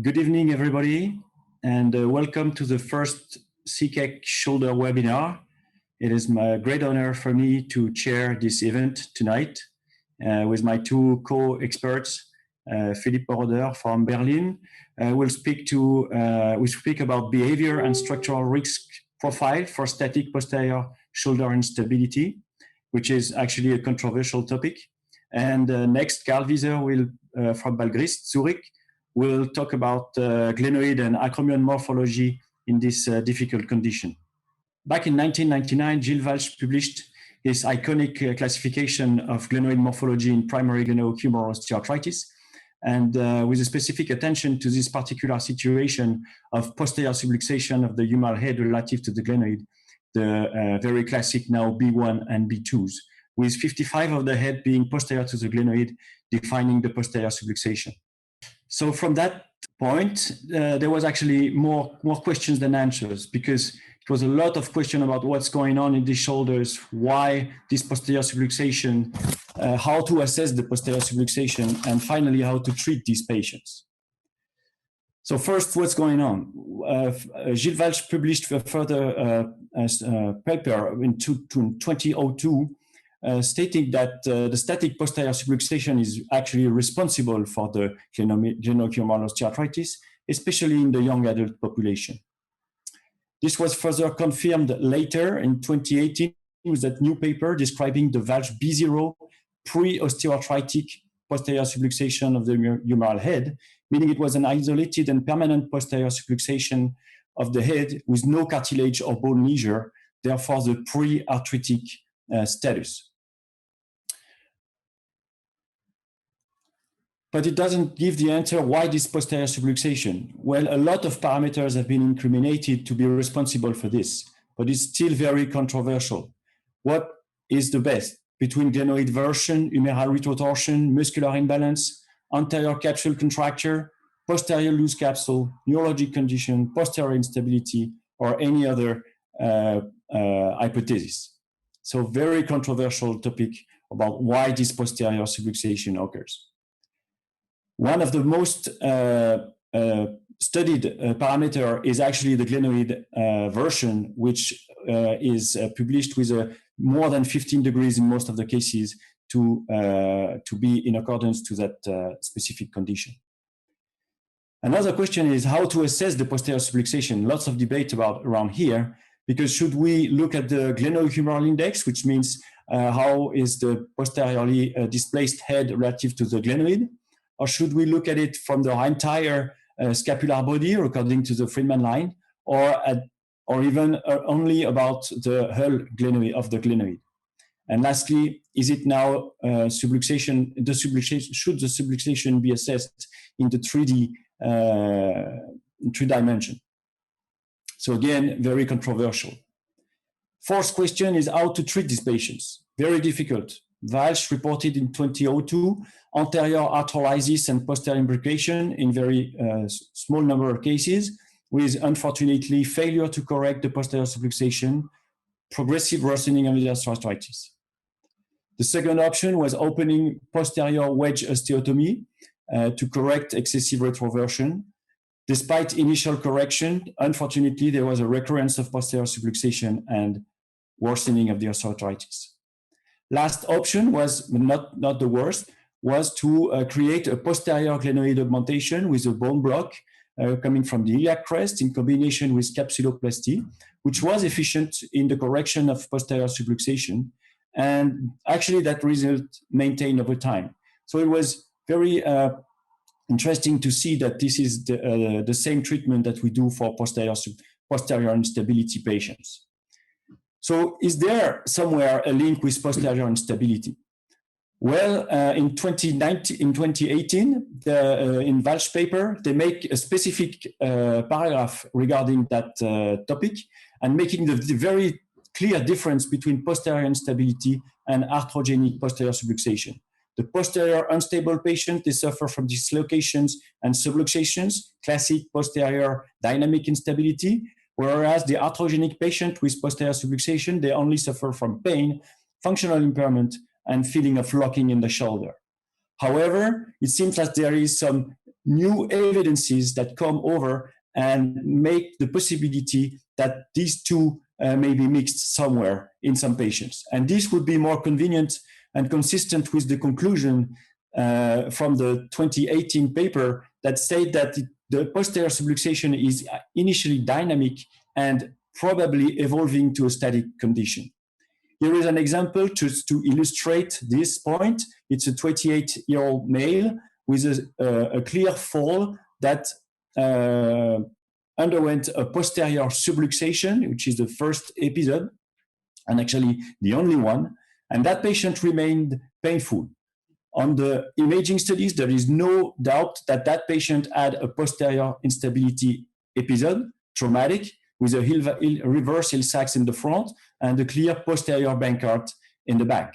Good evening, everybody, and welcome to the first SECEC shoulder webinar. It is my great honor for me to chair this event tonight with my two co-experts, Philipp Moroder from Berlin. We speak about behavior and structural risk profile for static posterior shoulder instability, which is actually a controversial topic. And next, Karl Wieser will from Balgrist, Zurich, we'll talk about glenoid and acromial morphology in this difficult condition. Back in 1999, Gilles Walsh published his iconic classification of glenoid morphology in primary glenohumeral osteoarthritis, and with a specific attention to this particular situation of posterior subluxation of the humeral head relative to the glenoid, the very classic now B1 and B2s, with 55 of the head being posterior to the glenoid, defining the posterior subluxation. So from that point, there was actually more questions than answers, because it was a lot of questions about what's going on in the shoulders, why this posterior subluxation, how to assess the posterior subluxation, and finally how to treat these patients. So first, what's going on? Gilles Walsh published a further paper in 2002 stating that the static posterior subluxation is actually responsible for the glenohumeral osteoarthritis, especially in the young adult population. This was further confirmed later in 2018 with that new paper describing the Walsh B0 pre-osteoarthritic posterior subluxation of the humeral head, meaning it was an isolated and permanent posterior subluxation of the head with no cartilage or bone leisure, therefore the pre-arthritic status. But it doesn't give the answer why this posterior subluxation. Well, a lot of parameters have been incriminated to be responsible for this, but it's still very controversial. What is the best between glenoid version, humeral retrotortion, muscular imbalance, anterior capsule contracture, posterior loose capsule, neurologic condition, posterior instability, or any other hypothesis? So very controversial topic about why this posterior subluxation occurs. One of the most studied parameter is actually the glenoid version, which is published with more than 15 degrees in most of the cases to be in accordance to that specific condition. Another question is how to assess the posterior subluxation. Lots of debate around here, because should we look at the glenohumeral index, which means how is the posteriorly displaced head relative to the glenoid? Or should we look at it from the entire scapular body according to the Friedman line, or even only about the hull glenoid of the glenoid? And lastly, is it now subluxation? Should the subluxation be assessed in the 3D three dimension? So again, very controversial. Fourth question is how to treat these patients. Very difficult. Walsh reported in 2002 anterior arthritis and posterior imbrication in very small number of cases, with unfortunately failure to correct the posterior subluxation, progressive worsening of the arthritis. The second option was opening posterior wedge osteotomy to correct excessive retroversion. Despite initial correction, unfortunately, there was a recurrence of posterior subluxation and worsening of the arthritis. Last option was not the worst, was to create a posterior glenoid augmentation with a bone block coming from the iliac crest in combination with capsuloplasty, which was efficient in the correction of posterior subluxation. And actually that result maintained over time. So it was very interesting to see that this is the same treatment that we do for posterior instability patients. So is there somewhere a link with posterior instability? Well, in 2018, in Walsh paper, they make a specific paragraph regarding that topic and making the very clear difference between posterior instability and arthrogenic posterior subluxation. The posterior unstable patient, they suffer from dislocations and subluxations, classic posterior dynamic instability, whereas the arthrogenic patient with posterior subluxation, they only suffer from pain, functional impairment, and feeling of locking in the shoulder. However, it seems that there is some new evidences that come over and make the possibility that these two may be mixed somewhere in some patients. And this would be more convenient and consistent with the conclusion from the 2018 paper that state that the posterior subluxation is initially dynamic and probably evolving to a static condition. Here is an example to illustrate this point. It's a 28-year-old male with a clear fall that underwent a posterior subluxation, which is the first episode, and actually the only one. And that patient remained painful. On the imaging studies, there is no doubt that that patient had a posterior instability episode, traumatic, with a reverse heel sacs in the front and a clear posterior bankart in the back.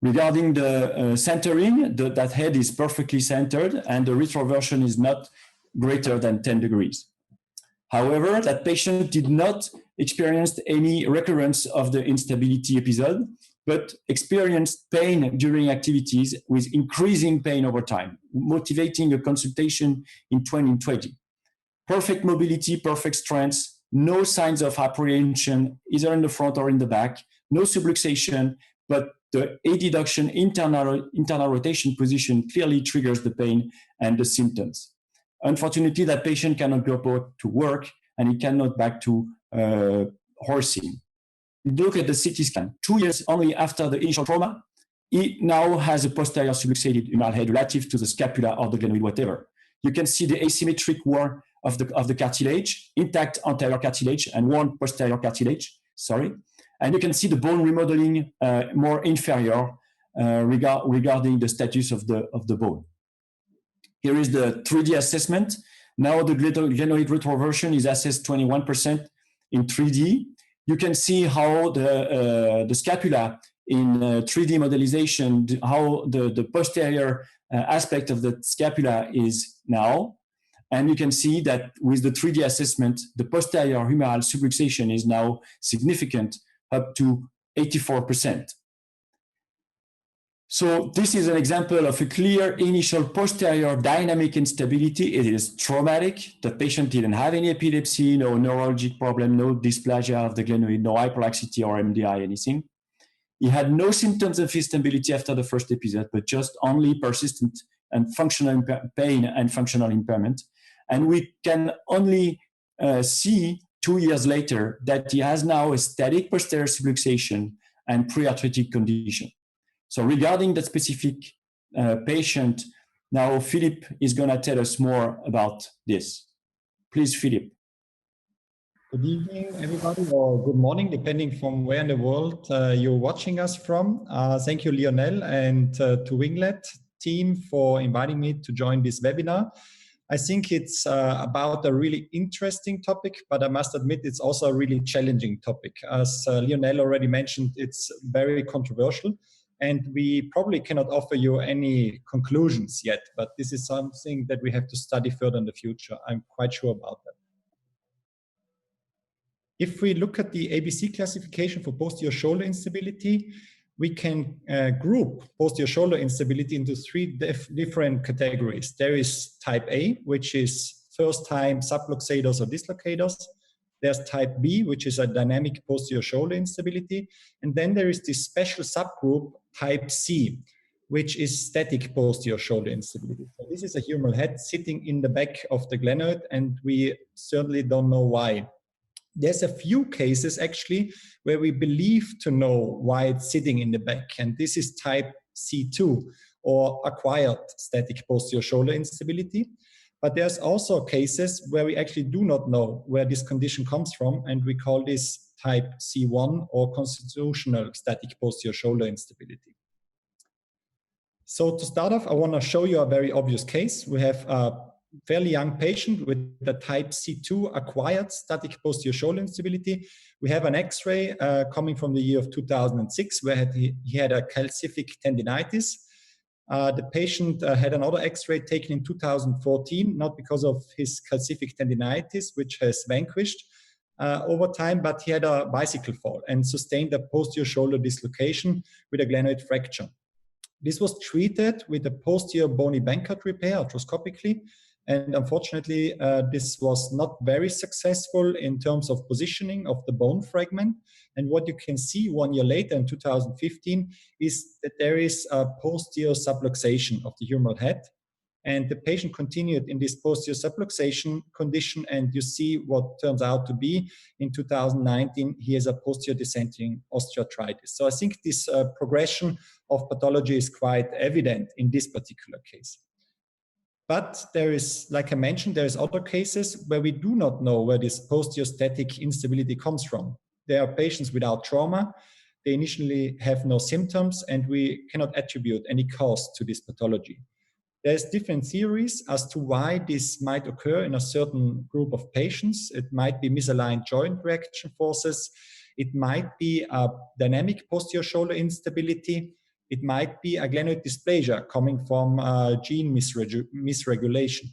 Regarding the centering, that head is perfectly centered and the retroversion is not greater than 10 degrees. However, that patient did not experience any recurrence of the instability episode, but experienced pain during activities with increasing pain over time, motivating a consultation in 2020. Perfect mobility, perfect strength, no signs of apprehension either in the front or in the back, no subluxation, but the adduction internal rotation position clearly triggers the pain and the symptoms. Unfortunately, that patient cannot go to work and he cannot back to horsing. Look at the CT scan. 2 years only after the initial trauma, he now has a posterior subluxated humeral head relative to the scapula or the glenoid, whatever. You can see the asymmetric wear of the cartilage, intact anterior cartilage and worn posterior cartilage, sorry. And you can see the bone remodeling more inferior regarding the status of the bone. Here is the 3D assessment. Now the glenoid retroversion is assessed 21% in 3D. You can see how the scapula in 3D modelization, how the posterior aspect of the scapula is now. And you can see that with the 3D assessment, the posterior humeral subluxation is now significant, up to 84%. So this is an example of a clear initial posterior dynamic instability. It is traumatic. The patient didn't have any epilepsy, no neurologic problem, no dysplasia of the glenoid, no hyperlaxity or MDI, anything. He had no symptoms of instability after the first episode, but just only persistent and functional pain and functional impairment. And we can only see 2 years later that he has now a static posterior subluxation and pre-arthritic condition. So regarding that specific patient, now Philipp is going to tell us more about this. Please, Philipp. Good evening, everybody, or good morning, depending from where in the world you're watching us from. Thank you, Lionel, and to Winglet team for inviting me to join this webinar. I think it's about a really interesting topic, but I must admit it's also a really challenging topic. As Lionel already mentioned, it's very controversial. And we probably cannot offer you any conclusions yet, but this is something that we have to study further in the future. I'm quite sure about that. If we look at the ABC classification for posterior shoulder instability, we can group posterior shoulder instability into three different categories. There is type A, which is first-time subluxators or dislocators. There's type B, which is a dynamic posterior shoulder instability. And then there is this special subgroup, type C, which is static posterior shoulder instability. So this is a humeral head sitting in the back of the glenoid, and we certainly don't know why. There's a few cases actually where we believe to know why it's sitting in the back, and this is type C2 or acquired static posterior shoulder instability. But there's also cases where we actually do not know where this condition comes from, and we call this type C1 or constitutional static posterior shoulder instability. So to start off, I want to show you a very obvious case. We have a fairly young patient with the type C2 acquired static posterior shoulder instability. We have an X-ray coming from the year of 2006 where he had a calcific tendinitis. The patient had another X-ray taken in 2014, not because of his calcific tendinitis, which has vanquished over time, but he had a bicycle fall and sustained a posterior shoulder dislocation with a glenoid fracture. This was treated with a posterior bony bankart repair arthroscopically. And unfortunately, this was not very successful in terms of positioning of the bone fragment. And what you can see 1 year later in 2015 is that there is a posterior subluxation of the humeral head. And the patient continued in this posterior subluxation condition, and you see what turns out to be in 2019, he has a posterior dissenting osteoarthritis. So I think this progression of pathology is quite evident in this particular case. But there is, like I mentioned, there is other cases where we do not know where this posterior static instability comes from. There are patients without trauma. They initially have no symptoms, and we cannot attribute any cause to this pathology. There's different theories as to why this might occur in a certain group of patients. It might be misaligned joint reaction forces. It might be a dynamic posterior shoulder instability. It might be a glenoid dysplasia coming from gene misregulation.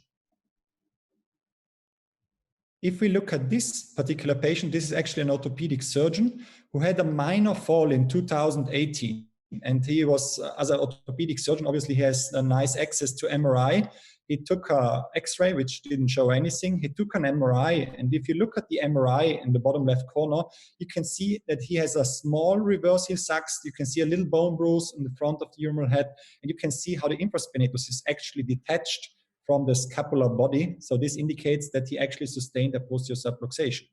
If we look at this particular patient, this is actually an orthopedic surgeon who had a minor fall in 2018. And he was, as an orthopedic surgeon, obviously he has a nice access to MRI. He took an X-ray, which didn't show anything. He took an MRI, and if you look at the MRI in the bottom left corner, you can see that he has a small reverse heel sulcus. You can see a little bone bruise in the front of the humeral head, and you can see how the infraspinatus is actually detached from the scapular body. So this indicates that he actually sustained a posterior subluxation.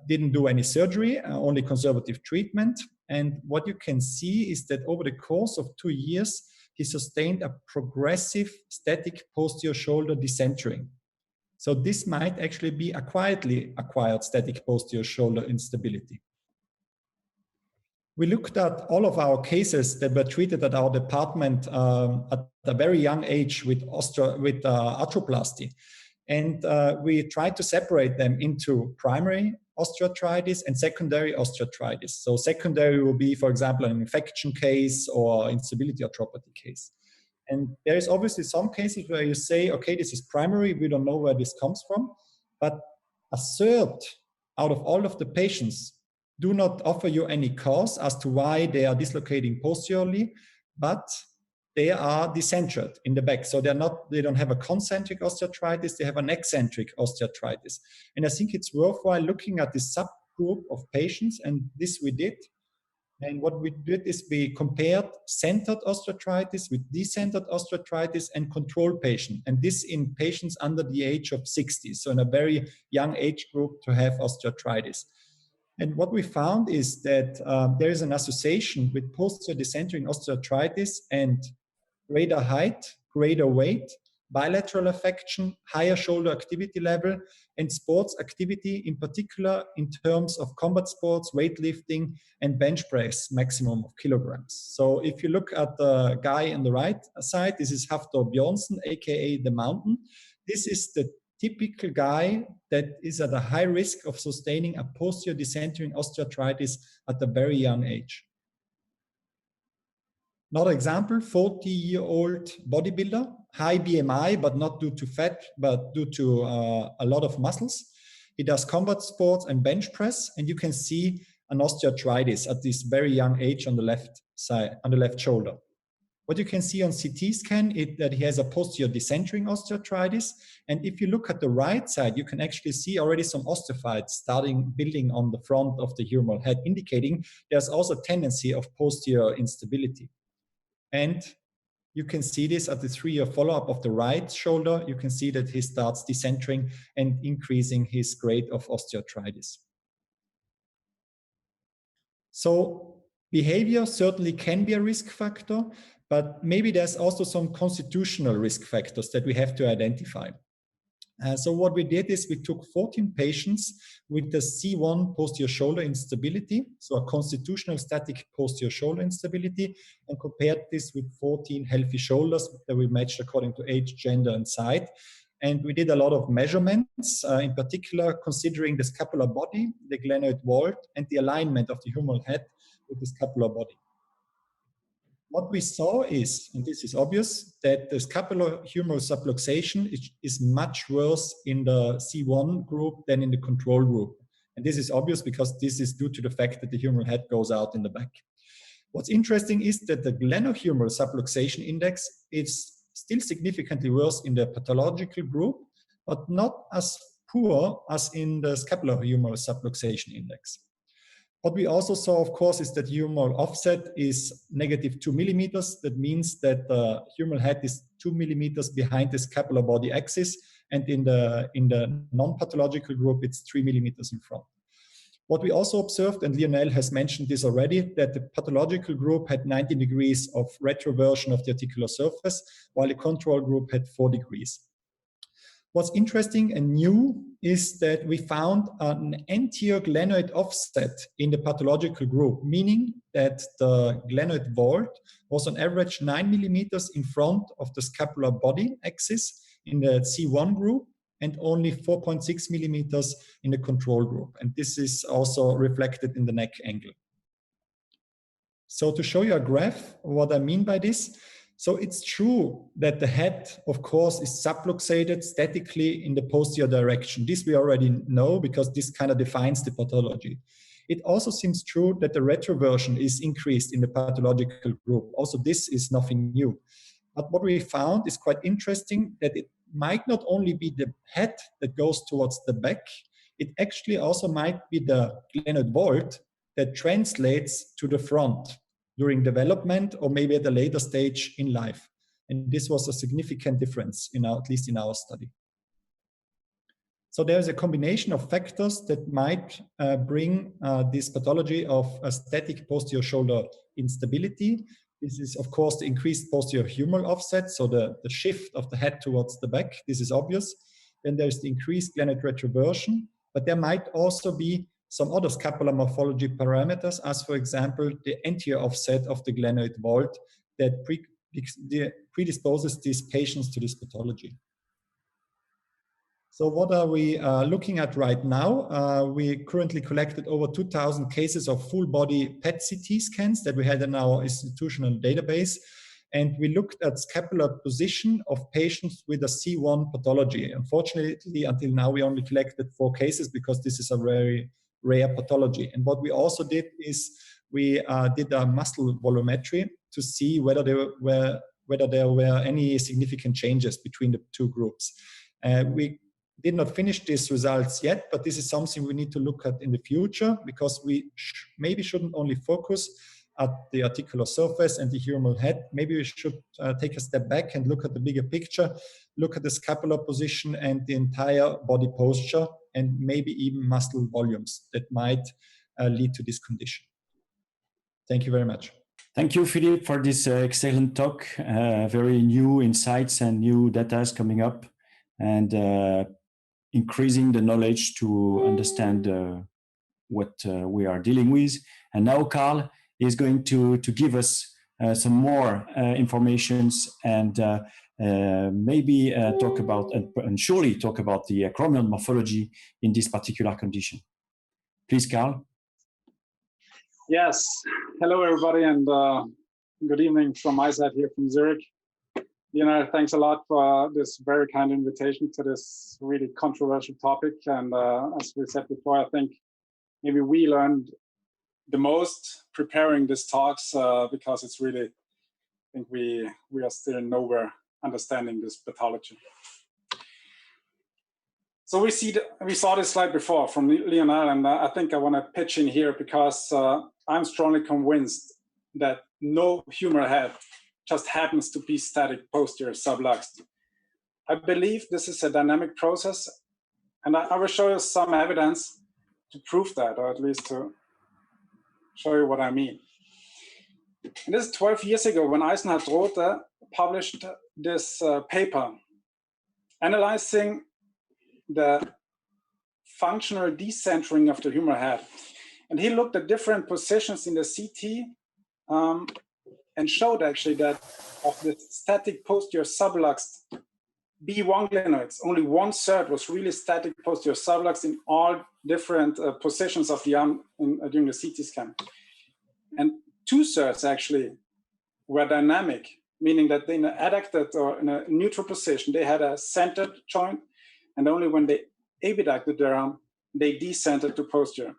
Didn't do any surgery, only conservative treatment. And what you can see is that over the course of 2 years, he sustained a progressive static posterior shoulder decentering. So this might actually be a quietly acquired static posterior shoulder instability. We looked at all of our cases that were treated at our department at a very young age with arthroplasty. And we tried to separate them into primary osteoarthritis and secondary osteoarthritis. So secondary will be, for example, an infection case or instability arthropathy case. And there is obviously some cases where you say, okay, this is primary, we don't know where this comes from. But a third out of all of the patients do not offer you any cause as to why they are dislocating posteriorly, but they are decentered in the back. So they don't have a concentric osteoarthritis, they have an eccentric osteoarthritis. And I think it's worthwhile looking at this subgroup of patients, and this we did. And what we did is we compared centered osteoarthritis with decentered osteoarthritis and control patient. And this in patients under the age of 60, so in a very young age group to have osteoarthritis. And what we found is that there is an association with posterior decentering osteoarthritis and greater height, greater weight, bilateral affection, higher shoulder activity level, and sports activity, in particular in terms of combat sports, weightlifting, and bench press maximum of kilograms. So if you look at the guy on the right side, this is Hafthor Bjornsson, aka the Mountain. This is the typical guy that is at a high risk of sustaining a posterior decentering osteoarthritis at a very young age. Another example, 40-year-old bodybuilder, high BMI, but not due to fat, but due to a lot of muscles. He does combat sports and bench press, and you can see an osteoarthritis at this very young age on the left side, on the left shoulder. What you can see on CT scan is that he has a posterior decentering osteoarthritis. And if you look at the right side, you can actually see already some osteophytes starting building on the front of the humeral head, indicating there's also a tendency of posterior instability. And you can see this at the 3-year follow-up of the right shoulder. You can see that he starts decentering and increasing his grade of osteoarthritis. So behavior certainly can be a risk factor, but maybe there's also some constitutional risk factors that we have to identify. So what we did is we took 14 patients with the C1 posterior shoulder instability, so a constitutional static posterior shoulder instability, and compared this with 14 healthy shoulders that we matched according to age, gender, and height. And we did a lot of measurements, in particular considering the scapular body, the glenoid vault, and the alignment of the humeral head with the scapular body. What we saw is, and this is obvious, that the scapular humeral subluxation is much worse in the C1 group than in the control group. And this is obvious because this is due to the fact that the humeral head goes out in the back. What's interesting is that the glenohumeral subluxation index is still significantly worse in the pathological group, but not as poor as in the scapular humeral subluxation index. What we also saw, of course, is that humeral offset is negative 2 millimeters. That means that the humeral head is 2 millimeters behind the scapular body axis, and in the non-pathological group, it's 3 millimeters in front. What we also observed, and Lionel has mentioned this already, that the pathological group had 90 degrees of retroversion of the articular surface, while the control group had 4 degrees. What's interesting and new is that we found an anterior glenoid offset in the pathological group, meaning that the glenoid vault was on average 9 millimeters in front of the scapular body axis in the C1 group, and only 4.6 millimeters in the control group. And this is also reflected in the neck angle. So to show you a graph, what I mean by this, so it's true that the head, of course, is subluxated statically in the posterior direction. This we already know because this kind of defines the pathology. It also seems true that the retroversion is increased in the pathological group. Also, this is nothing new. But what we found is quite interesting, that it might not only be the head that goes towards the back, it actually also might be the glenoid vault that translates to the front during development or maybe at a later stage in life. And this was a significant difference, at least in our study. So there's a combination of factors that might bring this pathology of a static posterior shoulder instability. This is, of course, the increased posterior humeral offset, so the shift of the head towards the back. This is obvious. Then there's the increased glenoid retroversion, but there might also be some other scapular morphology parameters, as for example, the anterior offset of the glenoid vault that predisposes these patients to this pathology. So what are we looking at right now? We currently collected over 2,000 cases of full body PET-CT scans that we had in our institutional database. And we looked at scapular position of patients with a C1 pathology. Unfortunately, until now, we only collected 4 cases because this is a very rare pathology. And what we also did is we did a muscle volumetry to see whether there were any significant changes between the two groups. We did not finish these results yet, but this is something we need to look at in the future, because we maybe shouldn't only focus at the articular surface and the humeral head. Maybe we should take a step back and look at the bigger picture, look at the scapular position and the entire body posture, and maybe even muscle volumes that might lead to this condition. Thank you very much. Thank you, Philipp, for this excellent talk. Very new insights and new data is coming up, and increasing the knowledge to understand what we are dealing with. And now Karl is going to give us some more informations and maybe talk about, and surely talk about the acromial morphology in this particular condition. Please, Karl. Yes, hello everybody, and good evening from my side here from Zurich. Lionel, thanks a lot for this very kind invitation to this really controversial topic. And as we said before, I think maybe we learned the most preparing these talks because it's really, I think we are still nowhere understanding this pathology. So we saw this slide before from Lionel, and I think I want to pitch in here because I'm strongly convinced that no humeral head just happens to be static posterior subluxed. I believe this is a dynamic process, and I will show you some evidence to prove that, or at least to show you what I mean. And this is 12 years ago when Rotator published this paper analyzing the functional decentering of the humeral head. And he looked at different positions in the CT and showed actually that of the static posterior subluxed B1 glenoids, only 1/3 was really static posterior subluxed in all different positions of the arm during the CT scan. And 2/3 actually were dynamic, meaning that in an adducted or in a neutral position, they had a centered joint, and only when they abducted their arm, they decentered to posterior.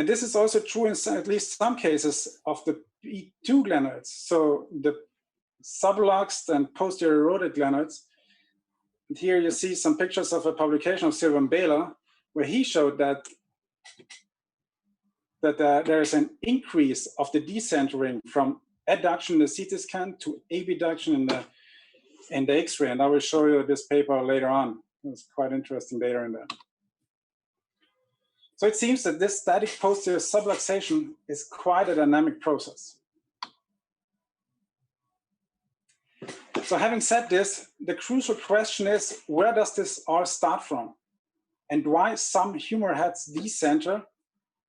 And this is also true in at least some cases of the B2 glenoids. So the subluxed and posterior eroded glenoids. And here you see some pictures of a publication of Philipp, where he showed that there is an increase of the decentering from adduction in the CT scan to abduction in the X-ray. And I will show you this paper later on. It's quite interesting data in there. So it seems that this static posterior subluxation is quite a dynamic process. So having said this, the crucial question is, where does this all start from? And why some humeral heads decenter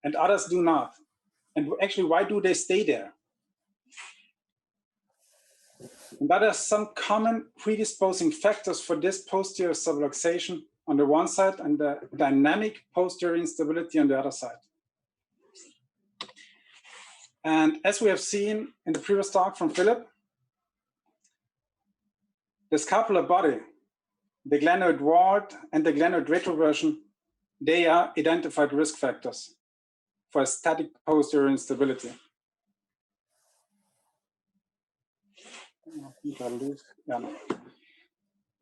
and others do not? And actually, why do they stay there? And that are some common predisposing factors for this posterior subluxation on the one side and the dynamic posterior instability on the other side. And as we have seen in the previous talk from Philipp, the scapular body, the glenoid ward and the glenoid retroversion, they are identified risk factors for static posterior instability.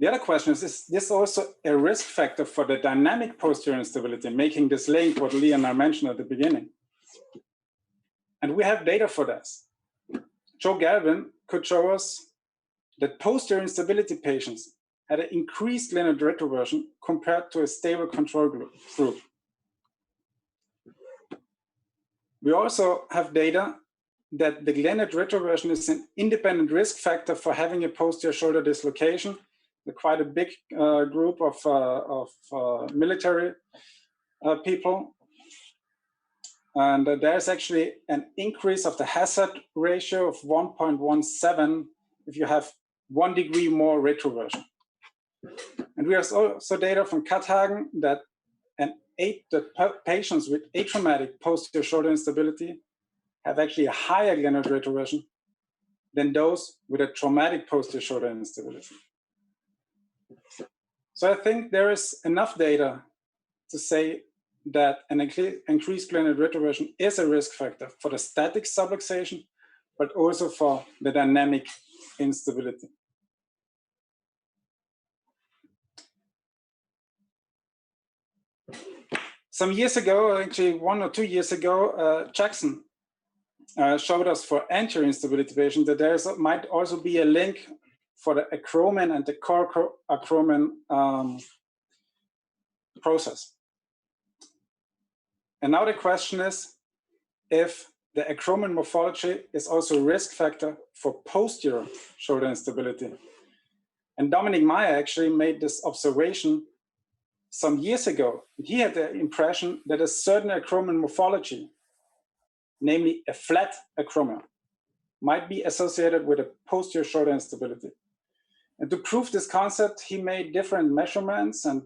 The other question is this also a risk factor for the dynamic posterior instability, making this link what Lionel mentioned at the beginning? And we have data for this. Joe Galvin could show us that posterior instability patients had an increased glenoid retroversion compared to a stable control group. We also have data that the glenoid retroversion is an independent risk factor for having a posterior shoulder dislocation. Quite a big group of military people. And there's actually an increase of the hazard ratio of 1.17 if you have 1 degree more retroversion. And we have also data from Kathagen that patients with atraumatic posterior shoulder instability have actually a higher glenoid retroversion than those with a traumatic posterior shoulder instability. So I think there is enough data to say that an increased glenoid retroversion is a risk factor for the static subluxation, but also for the dynamic instability. Some years ago, actually 1 or 2 years ago, Jackson showed us for anterior instability patients that there might also be a link for the acromial and the core acromial process. And now the question is if the acromial morphology is also a risk factor for posterior shoulder instability. And Dominic Meyer actually made this observation some years ago. He had the impression that a certain acromial morphology, namely a flat acromial, might be associated with a posterior shoulder instability. And to prove this concept, he made different measurements and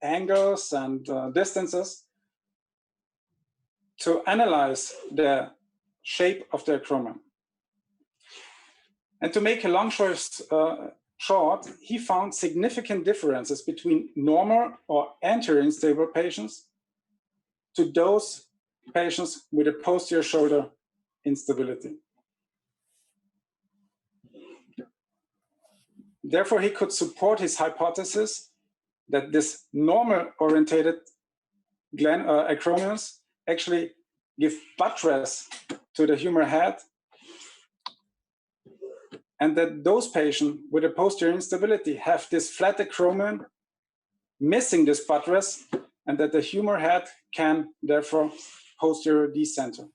angles and distances to analyze the shape of the acromial. And to make a long story short, he found significant differences between normal or anterior unstable patients to those patients with a posterior shoulder instability. Therefore, he could support his hypothesis that this normal orientated acromials actually give buttress to the humeral head, and that those patients with a posterior instability have this flat acromion missing this buttress, and that the humeral head can therefore posterior decenter.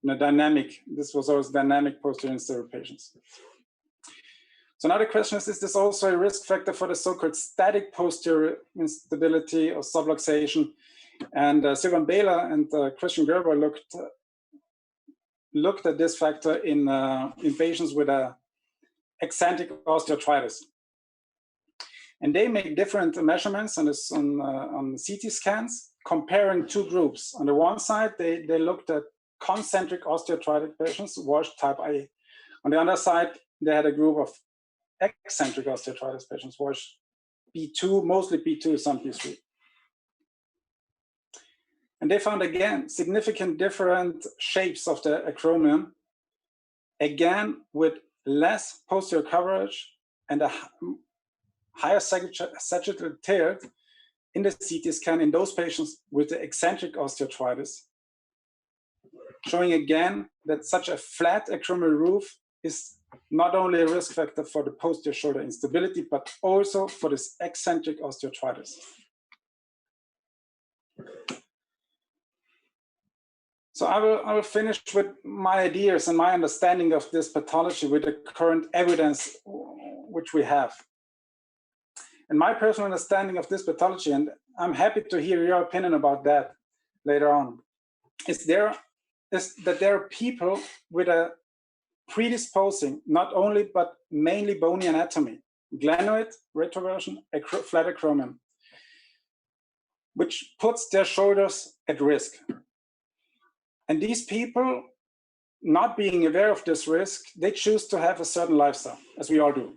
In a dynamic, this was always dynamic posterior instable patients. So now the question is this also a risk factor for the so-called static posterior instability or subluxation? And Philipp and Christian Gerber looked at this factor in patients with eccentric osteoarthritis. And they make different measurements on CT scans, comparing two groups. On the one side, they looked at concentric osteoarthritic patients, Walsh type A. On the other side, they had a group of eccentric osteoarthritis patients, Walsh B2, mostly B2, some B3. And they found again significant different shapes of the acromion, again with less posterior coverage and a higher sagittal tilt in the CT scan in those patients with the eccentric osteoarthritis, showing again that such a flat acromial roof is not only a risk factor for the posterior shoulder instability, but also for this eccentric osteoarthritis. So I will finish with my ideas and my understanding of this pathology with the current evidence which we have. And my personal understanding of this pathology, and I'm happy to hear your opinion about that later on, is that there are people with a predisposing, not only, but mainly bony anatomy, glenoid, retrotortion, flat acromion, which puts their shoulders at risk. And these people, not being aware of this risk, they choose to have a certain lifestyle, as we all do.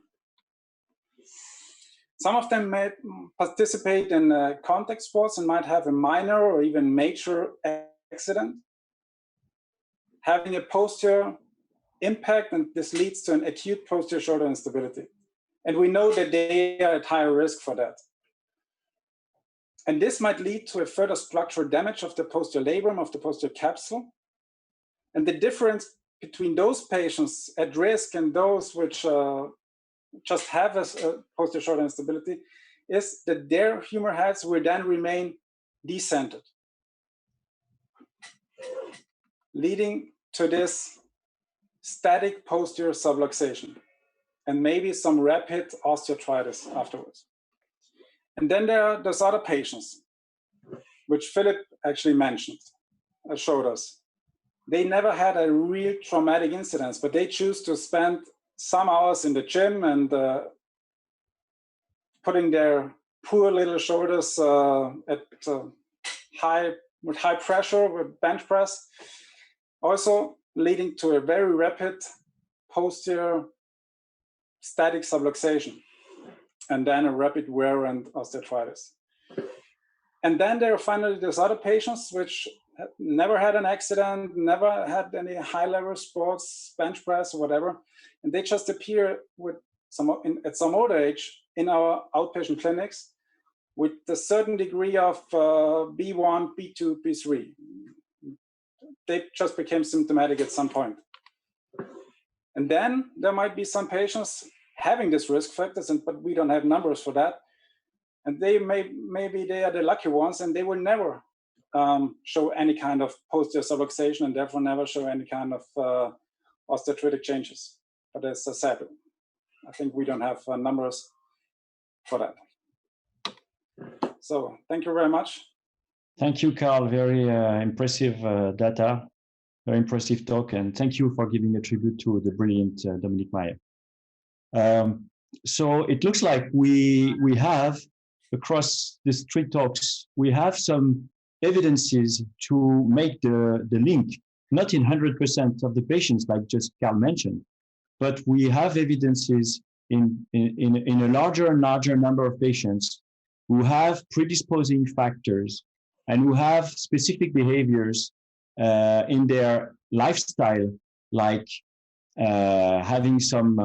Some of them may participate in contact sports and might have a minor or even major accident, having a posterior impact, and this leads to an acute posterior shoulder instability. And we know that they are at higher risk for that. And this might lead to a further structural damage of the posterior labrum, of the posterior capsule. And the difference between those patients at risk and those which just have a posterior shoulder instability is that their humeral heads will then remain decentered, leading to this static posterior subluxation and maybe some rapid osteoarthritis afterwards. And then there are those other patients, which Philipp actually mentioned, showed us. They never had a real traumatic incident, but they choose to spend some hours in the gym and putting their poor little shoulders with high pressure with bench press, also leading to a very rapid posterior static subluxation, and then a rapid wear and osteoarthritis. And then there are finally those other patients which never had an accident, never had any high-level sports, bench press or whatever, and they just appear with at some older age in our outpatient clinics with a certain degree of B1, B2, B3. They just became symptomatic at some point. And then there might be some patients having these risk factors, but we don't have numbers for that. And they maybe they are the lucky ones, and they will never show any kind of posterior subluxation and therefore never show any kind of osteoarthritic changes. But as I said, I think we don't have numbers for that. So thank you very much. Thank you, Karl. Very impressive data, very impressive talk, and thank you for giving a tribute to the brilliant Dominique Meyer. So it looks like we have, across these three talks, we have some evidences to make the link, not in 100% of the patients, like just Karl mentioned, but we have evidences in a larger and larger number of patients who have predisposing factors and who have specific behaviors in their lifestyle, like having some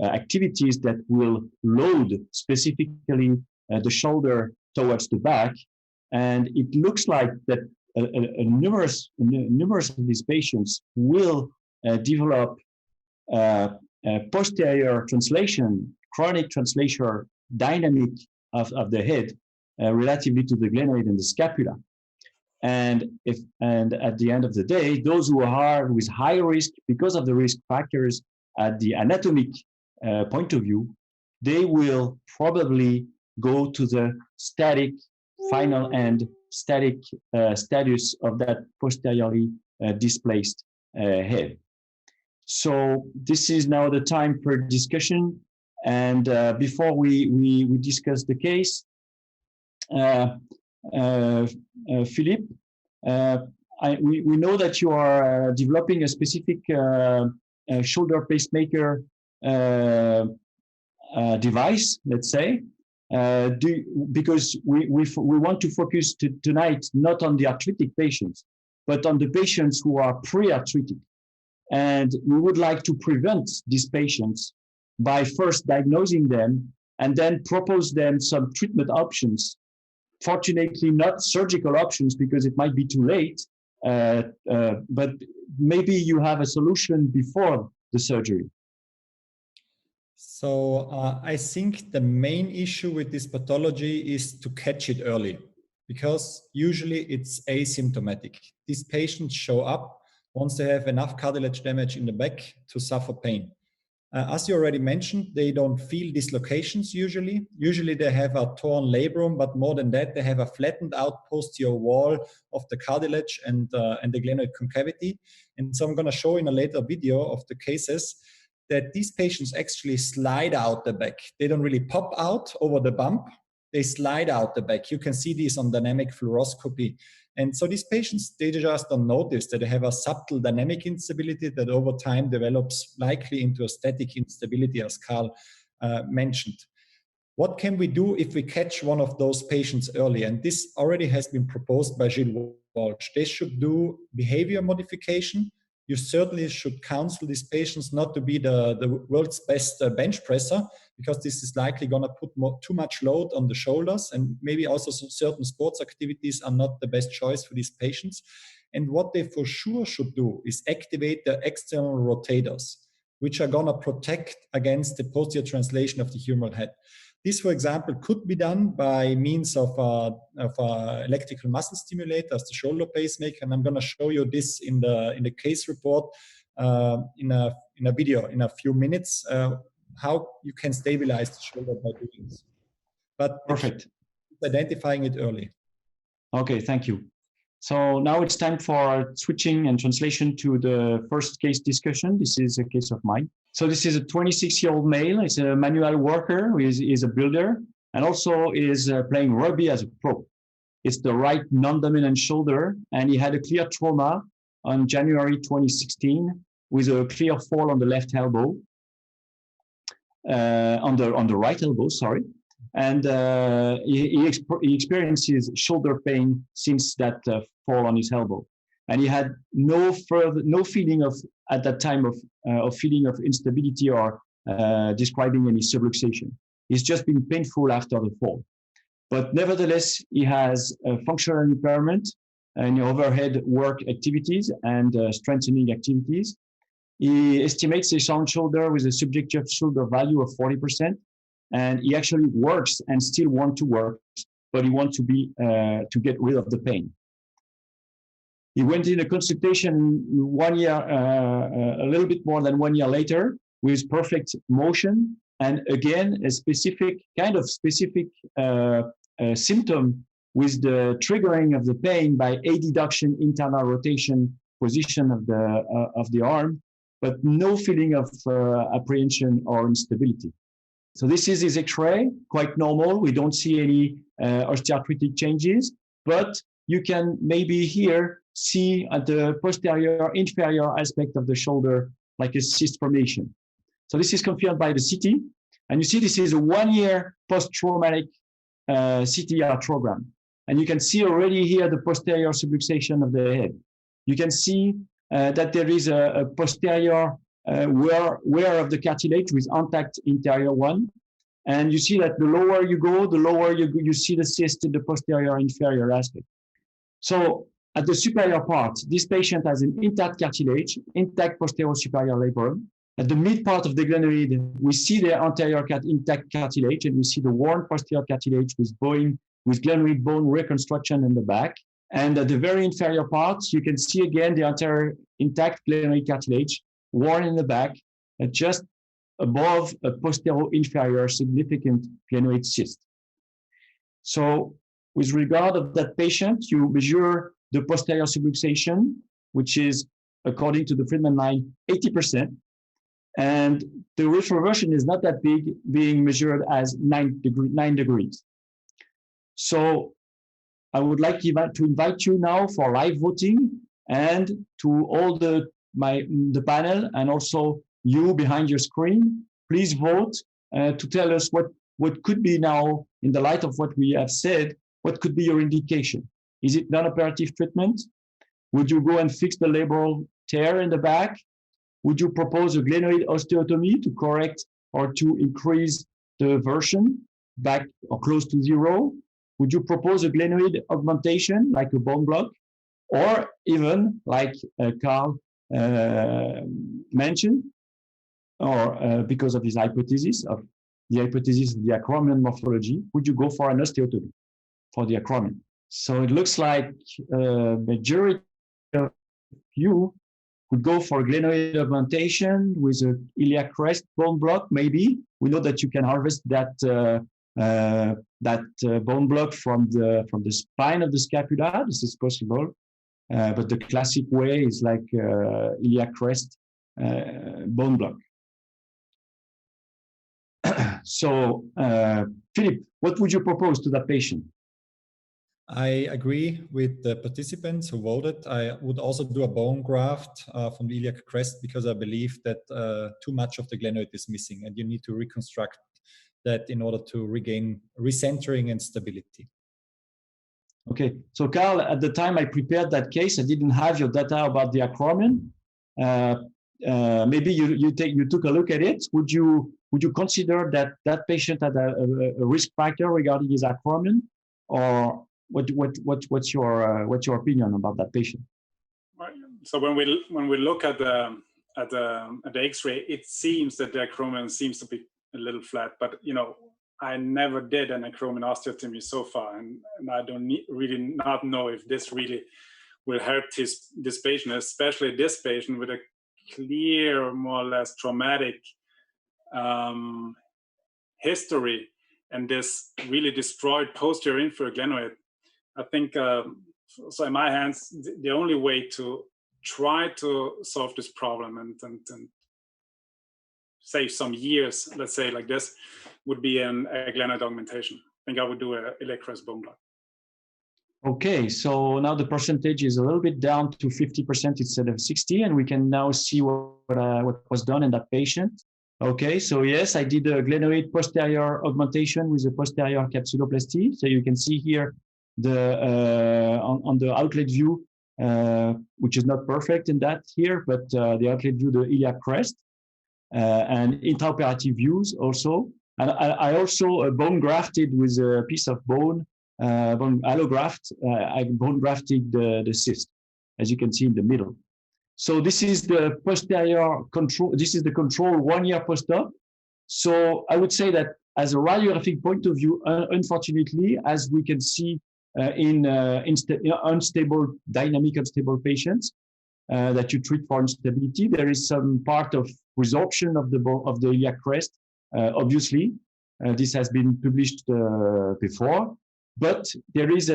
activities that will load specifically the shoulder towards the back. And it looks like that numerous of these patients will develop posterior translation, chronic translation dynamic of the head relatively to the glenoid and the scapula. And at the end of the day, those who are with high risk because of the risk factors at the anatomic point of view, they will probably go to the static final end, static status of that posteriorly displaced head. So this is now the time for discussion. And before we discuss the case, Philipp, we know that you are developing a specific shoulder pacemaker device, let's say. because we want to focus tonight not on the arthritic patients, but on the patients who are pre-arthritic. And we would like to prevent these patients by first diagnosing them and then propose them some treatment options. Fortunately, not surgical options because it might be too late, but maybe you have a solution before the surgery. So I think the main issue with this pathology is to catch it early, because usually it's asymptomatic. These patients show up once they have enough cartilage damage in the back to suffer pain. As you already mentioned, they don't feel dislocations usually. Usually they have a torn labrum, but more than that, they have a flattened out posterior wall of the cartilage and the glenoid concavity. And so I'm going to show in a later video of the cases that these patients actually slide out the back. They don't really pop out over the bump. They slide out the back. You can see this on dynamic fluoroscopy. And so these patients, they just don't notice that they have a subtle dynamic instability that over time develops likely into a static instability, as Karl mentioned. What can we do if we catch one of those patients early? And this already has been proposed by Gilles Walsh. They should do behavior modification. You certainly should counsel these patients not to be the world's best bench presser, because this is likely going to put too much load on the shoulders, and maybe also some certain sports activities are not the best choice for these patients. And what they for sure should do is activate the external rotators, which are going to protect against the posterior translation of the humeral head. This, for example, could be done by means of electrical muscle stimulator as the shoulder pacemaker, and I'm going to show you this in the case report in a video in a few minutes, how you can stabilize the shoulder by doing this. But perfect, identifying it early. Okay, thank you. So now it's time for switching and translation to the first case discussion. This is a case of mine. So this is a 26-year-old male. He's a manual worker, who is a builder, and also is playing rugby as a pro. It's the right non-dominant shoulder, and he had a clear trauma on January 2016 with a clear fall on the left elbow, on the right elbow, sorry. And he experiences shoulder pain since that fall on his elbow, and he had no feeling of at that time of feeling of instability or describing any subluxation. It's just been painful after the fall, but nevertheless he has a functional impairment in overhead work activities and strengthening activities. He estimates his sound shoulder with a subjective shoulder value of 40%. And he actually works and still wants to work, but he wants to get rid of the pain. He went in a consultation 1 year, a little bit more than 1 year later, with perfect motion, and again a specific symptom with the triggering of the pain by adduction, internal rotation, position of the arm, but no feeling of apprehension or instability. So this is his X-ray, quite normal. We don't see any osteoarthritic changes, but you can maybe here see at the posterior inferior aspect of the shoulder like a cyst formation. So this is confirmed by the CT, and you see this is a 1 year post-traumatic CT arthrogram. And you can see already here the posterior subluxation of the head. You can see that there is a posterior wear of the cartilage with intact interior one. And you see that the lower you go, the lower you see the cyst in the posterior inferior aspect. So at the superior part, this patient has an intact cartilage, intact posterior superior labrum. At the mid part of the glenoid, we see the anterior intact cartilage, and we see the worn posterior cartilage with glenoid bone reconstruction in the back. And at the very inferior part, you can see again the anterior intact glenoid cartilage, worn in the back, just above a posterior inferior significant glenoid cyst. So with regard of that patient, you measure the posterior subluxation, which is, according to the Friedman line, 80%. And the retroversion is not that big, being measured as 9 degrees. So I would like to invite you now for live voting, and to all the panel, and also you behind your screen, please vote to tell us what could be now, in the light of what we have said, what could be your indication? Is it non-operative treatment? Would you go and fix the labral tear in the back? Would you propose a glenoid osteotomy to correct or to increase the version back or close to zero? Would you propose a glenoid augmentation like a bone block? Or even like Karl mentioned, or because of his hypothesis of the acromial morphology, would you go for an osteotomy for the acromial? So it looks like majority of you would go for glenoid augmentation with a iliac crest bone block. Maybe we know that you can harvest that bone block from the spine of the scapula. This is possible, but the classic way is like iliac crest bone block. So, Philipp, what would you propose to that patient? I agree with the participants who voted. I would also do a bone graft from the iliac crest because I believe that too much of the glenoid is missing and you need to reconstruct that in order to regain recentering and stability. Okay, so Karl, at the time I prepared that case, I didn't have your data about the acromion. Maybe you took a look at it. Would you consider that patient had a risk factor regarding his acromion, or what's your opinion about that patient? So when we look at the X-ray, it seems that the acromion seems to be a little flat, but I never did an acromion osteotomy so far, and I don't really not know if this really will help this patient, especially this patient with a clear, more or less traumatic history, and this really destroyed posterior inferior glenoid. I think, so in my hands, the only way to try to solve this problem and save some years, let's say like this, would be a glenoid augmentation. I think I would do a iliac crest bone block. Okay, so now the percentage is a little bit down to 50% instead of 60, and we can now see what was done in that patient. Okay, so yes, I did a glenoid posterior augmentation with a posterior capsuloplasty. So you can see here on the outlet view, which is not perfect in that here, but the outlet view, the iliac crest, and intraoperative views also. And I also bone grafted with a piece of bone allograft. I bone grafted the cyst, as you can see in the middle. So this is the posterior control. This is the control 1 year post-op. So I would say that as a radiographic point of view, unfortunately, as we can see in unstable, dynamic unstable patients that you treat for instability, there is some part of resorption of the iliac crest. Obviously, this has been published before, but there is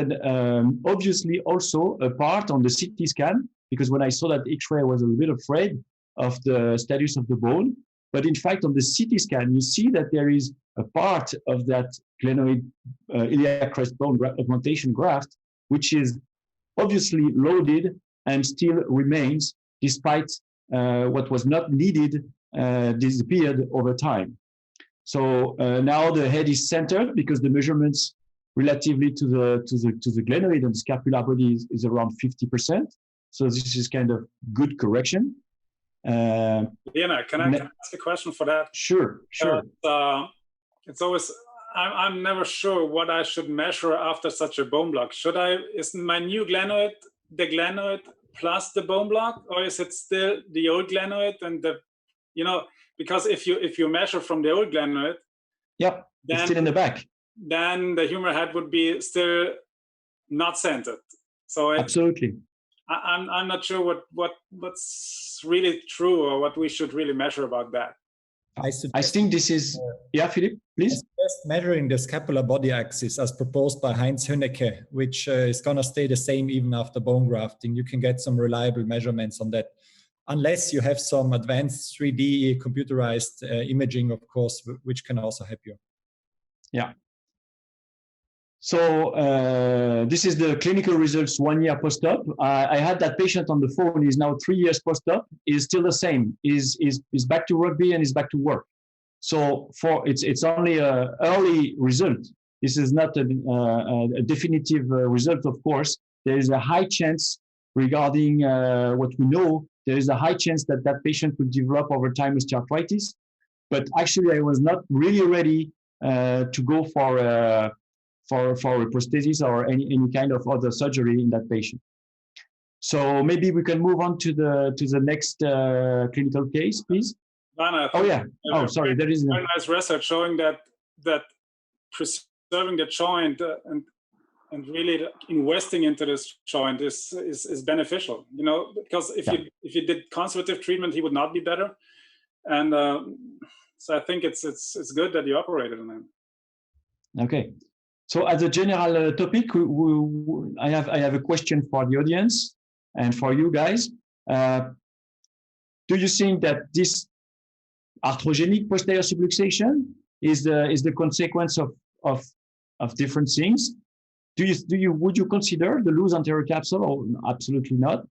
obviously also a part on the CT scan, because when I saw that X-ray, I was a little bit afraid of the status of the bone. But in fact, on the CT scan, you see that there is a part of that glenoid iliac crest bone augmentation graft, which is obviously loaded and still remains, despite what was not needed disappeared over time. So now the head is centered because the measurements relatively to the glenoid and scapular body is around 50%. So this is kind of good correction. Lionel, can I ask a question for that? Sure. It's always, I'm never sure what I should measure after such a bone block. Is my new glenoid the glenoid plus the bone block, or is it still the old glenoid and because if you measure from the old glenoid, yep, it's still in the back. Then the humeral head would be still not centered. So absolutely. I'm not sure what's really true or what we should really measure about that. I think this is, yeah, Philipp, please. Just measuring the scapular body axis as proposed by Heinz Hönnecke, which is going to stay the same even after bone grafting. You can get some reliable measurements on that, unless you have some advanced 3D computerized imaging, of course, which can also help you. Yeah. So this is the clinical results 1 year post-op. I had that patient on the phone. He's now 3 years post-op. Is still the same. Is back to rugby and is back to work. So it's only an early result. This is not a definitive result, of course. There is a high chance regarding what we know. There is a high chance that that patient will develop over time osteoarthritis. But actually, I was not really ready to go for a prosthesis or any kind of other surgery in that patient. So maybe we can move on to the next clinical case, please. Oh yeah. Oh, sorry. There is very nice research showing that preserving the joint and really investing into this joint is beneficial. You know, because if you did conservative treatment, he would not be better. And so I think it's good that you operated on him. Okay. So as a general topic, I have a question for the audience and for you guys. Do you think that this arthrogenic posterior subluxation is the consequence of different things? Would you consider the loose anterior capsule, or absolutely not?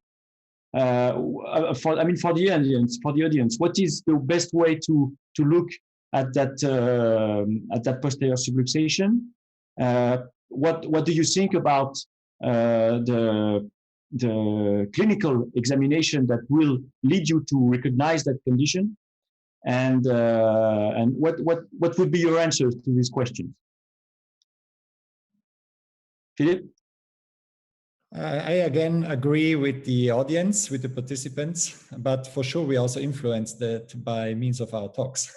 For the audience, what is the best way to look at that posterior subluxation? What do you think about the clinical examination that will lead you to recognize that condition? And what would be your answers to these questions? Philipp? I again agree with the audience, with the participants, but for sure we also influence that by means of our talks.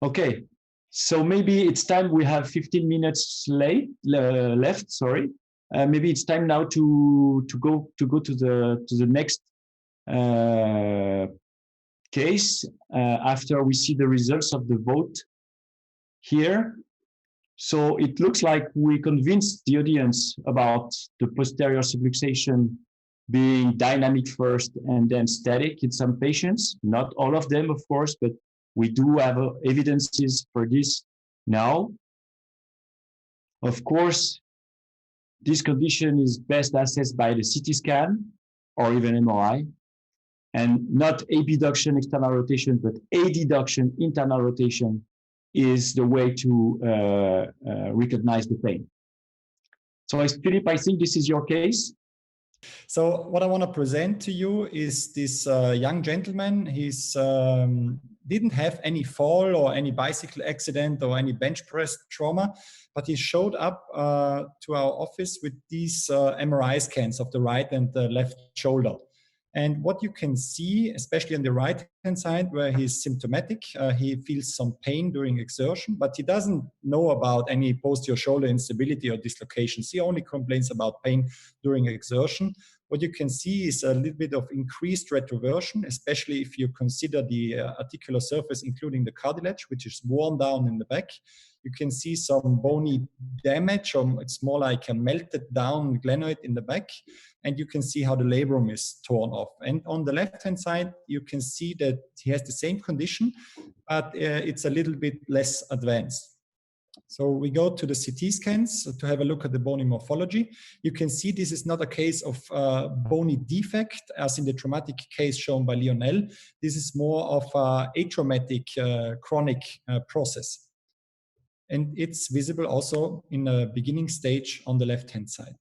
Okay, so maybe it's time. We have 15 minutes left. Sorry, maybe it's time now to go to the next case after we see the results of the vote here. So it looks like we convinced the audience about the posterior subluxation being dynamic first and then static in some patients. Not all of them, of course, but we do have evidences for this now. Of course, this condition is best assessed by the CT scan or even MRI, and not abduction, external rotation, but adduction, internal rotation is the way to recognize the pain. So, Philipp, I think this is your case. So what I want to present to you is this young gentleman. He's didn't have any fall or any bicycle accident or any bench press trauma, but he showed up to our office with these MRI scans of the right and the left shoulder. And what you can see, especially on the right-hand side where he's symptomatic, he feels some pain during exertion, but he doesn't know about any posterior shoulder instability or dislocations. He only complains about pain during exertion. What you can see is a little bit of increased retroversion, especially if you consider the articular surface, including the cartilage, which is worn down in the back. You can see some bony damage, or it's more like a melted down glenoid in the back. And you can see how the labrum is torn off. And on the left-hand side, you can see that he has the same condition, but it's a little bit less advanced. So we go to the CT scans to have a look at the bony morphology. You can see this is not a case of bony defect, as in the traumatic case shown by Lionel. This is more of an atraumatic chronic process. And it's visible also in the beginning stage on the left-hand side.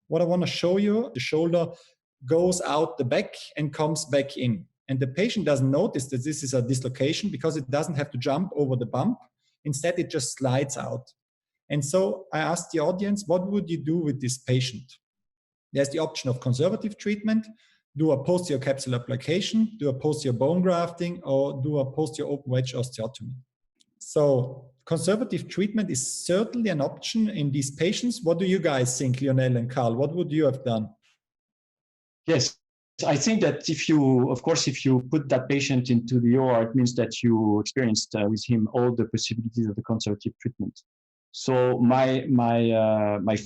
What I want to show you, the shoulder goes out the back and comes back in. And the patient doesn't notice that this is a dislocation because it doesn't have to jump over the bump. Instead, it just slides out. And so I asked the audience, what would you do with this patient? There's the option of conservative treatment, do a posterior capsular application, do a posterior bone grafting, or do a posterior open wedge osteotomy. So conservative treatment is certainly an option in these patients. What do you guys think, Lionel and Karl? What would you have done? Yes, I think that if you put that patient into the OR, it means that you experienced with him all the possibilities of the conservative treatment. So my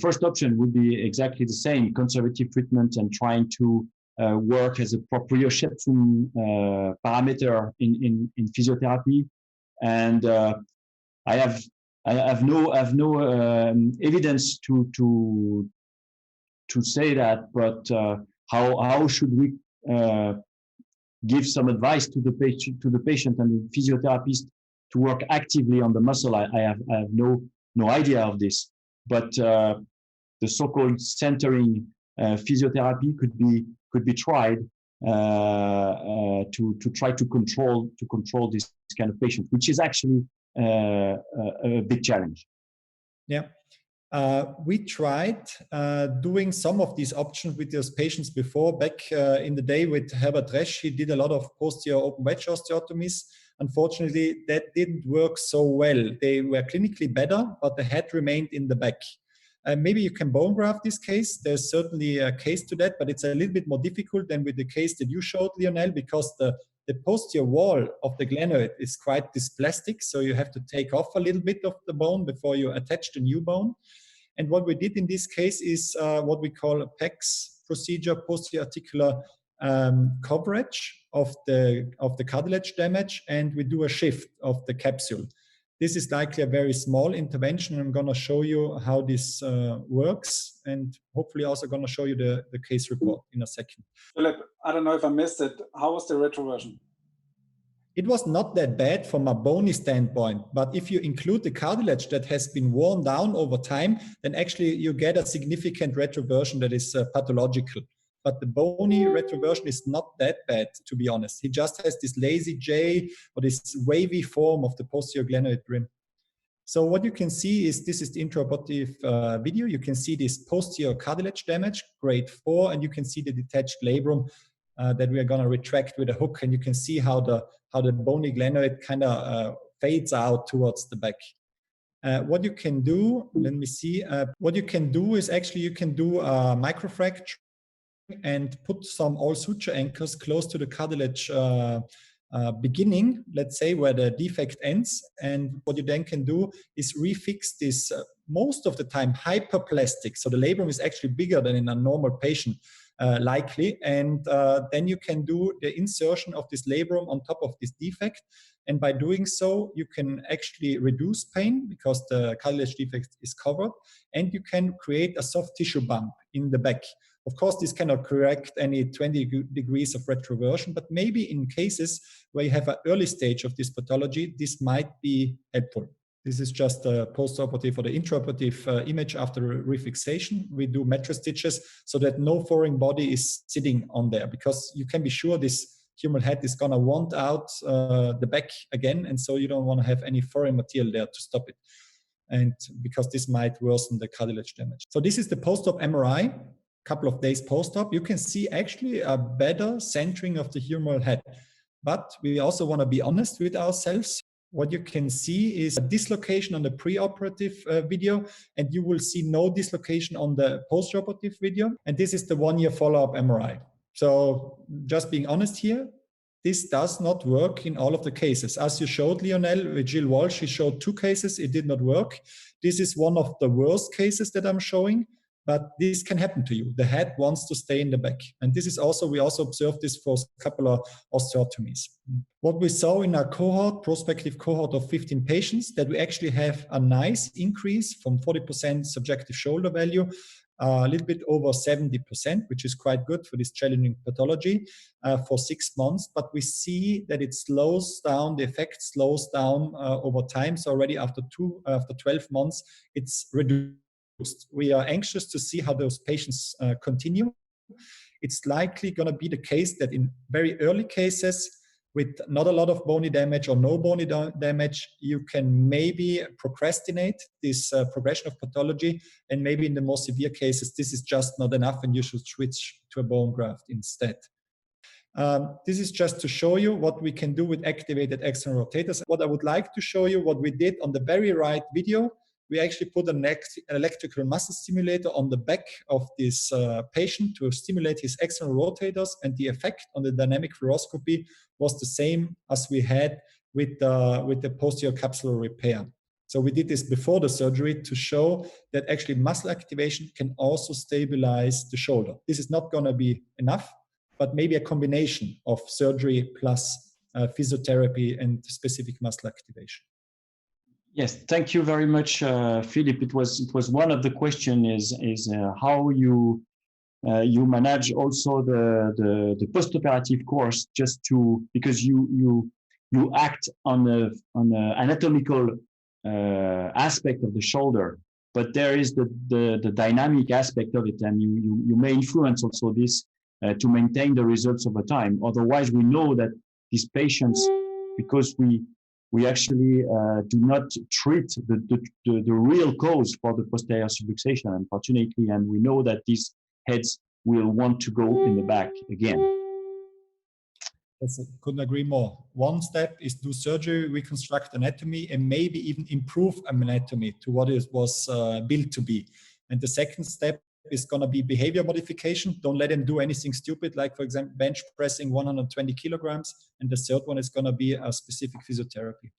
first option would be exactly the same: conservative treatment and trying to work as a proprioception parameter in physiotherapy. And I have no evidence to say that, but how should we give some advice to the patient and the physiotherapist to work actively on the muscle. I have no idea of this, but the so-called centering physiotherapy could be tried to try to control this kind of patient, which is actually a big challenge. Yeah. We tried doing some of these options with those patients before. Back in the day with Herbert Resch, he did a lot of posterior open wedge osteotomies. Unfortunately, that didn't work so well. They were clinically better, but the head remained in the back. Maybe you can bone graft this case. There's certainly a case to that, but it's a little bit more difficult than with the case that you showed, Lionel, because the posterior wall of the glenoid is quite dysplastic, so you have to take off a little bit of the bone before you attach the new bone. And what we did in this case is what we call a PEX procedure, posterior articular coverage of the cartilage damage, and we do a shift of the capsule. This is likely a very small intervention. I'm going to show you how this works, and hopefully also going to show you the case report in a second. Philipp, I don't know if I missed it. How was the retroversion? It was not that bad from a bony standpoint, but if you include the cartilage that has been worn down over time, then actually you get a significant retroversion that is pathological. But the bony retroversion is not that bad, to be honest. He just has this lazy J or this wavy form of the posterior glenoid rim. So what you can see is this is the intraoperative video. You can see this posterior cartilage damage, grade 4, and you can see the detached labrum that we are going to retract with a hook, and you can see how the bony glenoid kind of fades out towards the back. What you can do, let me see. What you can do is actually you can do a microfracture and put some all suture anchors close to the cartilage beginning, let's say, where the defect ends. And what you then can do is refix this most of the time hyperplastic. So the labrum is actually bigger than in a normal patient. Likely, and then you can do the insertion of this labrum on top of this defect, and by doing so you can actually reduce pain because the cartilage defect is covered, and you can create a soft tissue bump in the back. Of course, this cannot correct any 20 degrees of retroversion, but maybe in cases where you have an early stage of this pathology, this might be helpful. This is just a postoperative or the intraoperative image after refixation. We do metro stitches so that no foreign body is sitting on there, because you can be sure this humeral head is going to want out the back again, and so you don't want to have any foreign material there to stop it, and because this might worsen the cartilage damage. So this is the post-op MRI, a couple of days post-op. You can see actually a better centering of the humeral head, but we also want to be honest with ourselves. What you can see is a dislocation on the preoperative video, and you will see no dislocation on the postoperative video. And this is the 1-year follow-up MRI. So just being honest here, this does not work in all of the cases. As you showed, Lionel, with Jill Walsh, she showed 2 cases, it did not work. This is one of the worst cases that I'm showing, but this can happen to you. The head wants to stay in the back. And this is also, we also observed this for scapular osteotomies. What we saw in our cohort, prospective cohort of 15 patients, that we actually have a nice increase from 40% subjective shoulder value, a little bit over 70%, which is quite good for this challenging pathology for 6 months. But we see that it slows down, the effect slows down over time. So already after 12 months, it's reduced. We are anxious to see how those patients continue. It's likely going to be the case that in very early cases, with not a lot of bony damage or no bony damage, you can maybe procrastinate this progression of pathology, and maybe in the more severe cases, this is just not enough and you should switch to a bone graft instead. This is just to show you what we can do with activated external rotators. What I would like to show you, what we did on the very right video, we actually put an electrical muscle stimulator on the back of this patient to stimulate his external rotators, and the effect on the dynamic fluoroscopy was the same as we had with the posterior capsular repair. So we did this before the surgery to show that actually muscle activation can also stabilize the shoulder. This is not going to be enough, but maybe a combination of surgery plus physiotherapy and specific muscle activation. Yes, thank you very much, Philipp. It was one of the questions is how you you manage also the post-operative course just to, because you act on the anatomical aspect of the shoulder, but there is the dynamic aspect of it, and you may influence also this to maintain the results over time. Otherwise, we know that these patients, because we actually do not treat the real cause for the posterior subluxation, unfortunately, and we know that these heads will want to go in the back again. Couldn't agree more. One step is do surgery, reconstruct anatomy, and maybe even improve anatomy to what it was built to be. And the second step is going to be behavior modification. Don't let him do anything stupid, like, for example, bench pressing 120 kilograms. And the third one is going to be a specific physiotherapy.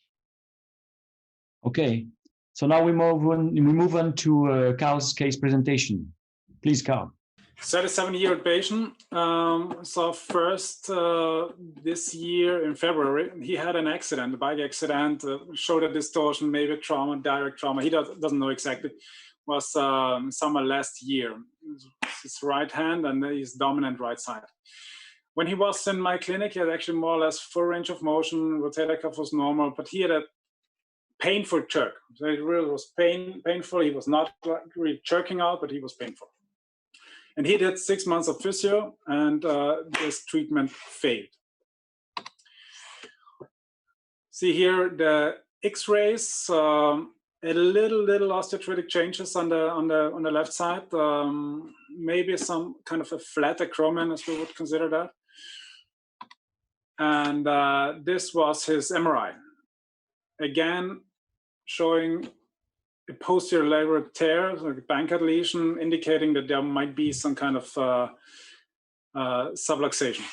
Okay, so now we move on to Karl's case presentation. Please, Karl. 37-year-old patient. So first, this year in February, he had an accident, a bike accident, shoulder distortion, maybe trauma, direct trauma. He doesn't know exactly. Was summer last year. His right hand and his dominant right side. When he was in my clinic, he had actually more or less full range of motion. Rotator cuff was normal, but he had a painful jerk. So it really was painful. He was not really jerking out, but he was painful. And he did 6 months of physio, and this treatment failed. See here the X-rays, a little osteoarthritic changes on the left side, maybe some kind of a flat acromial, as we would consider that. And this was his MRI. Again, showing a posterior lateral tear, like a Bankert lesion, indicating that there might be some kind of subluxation.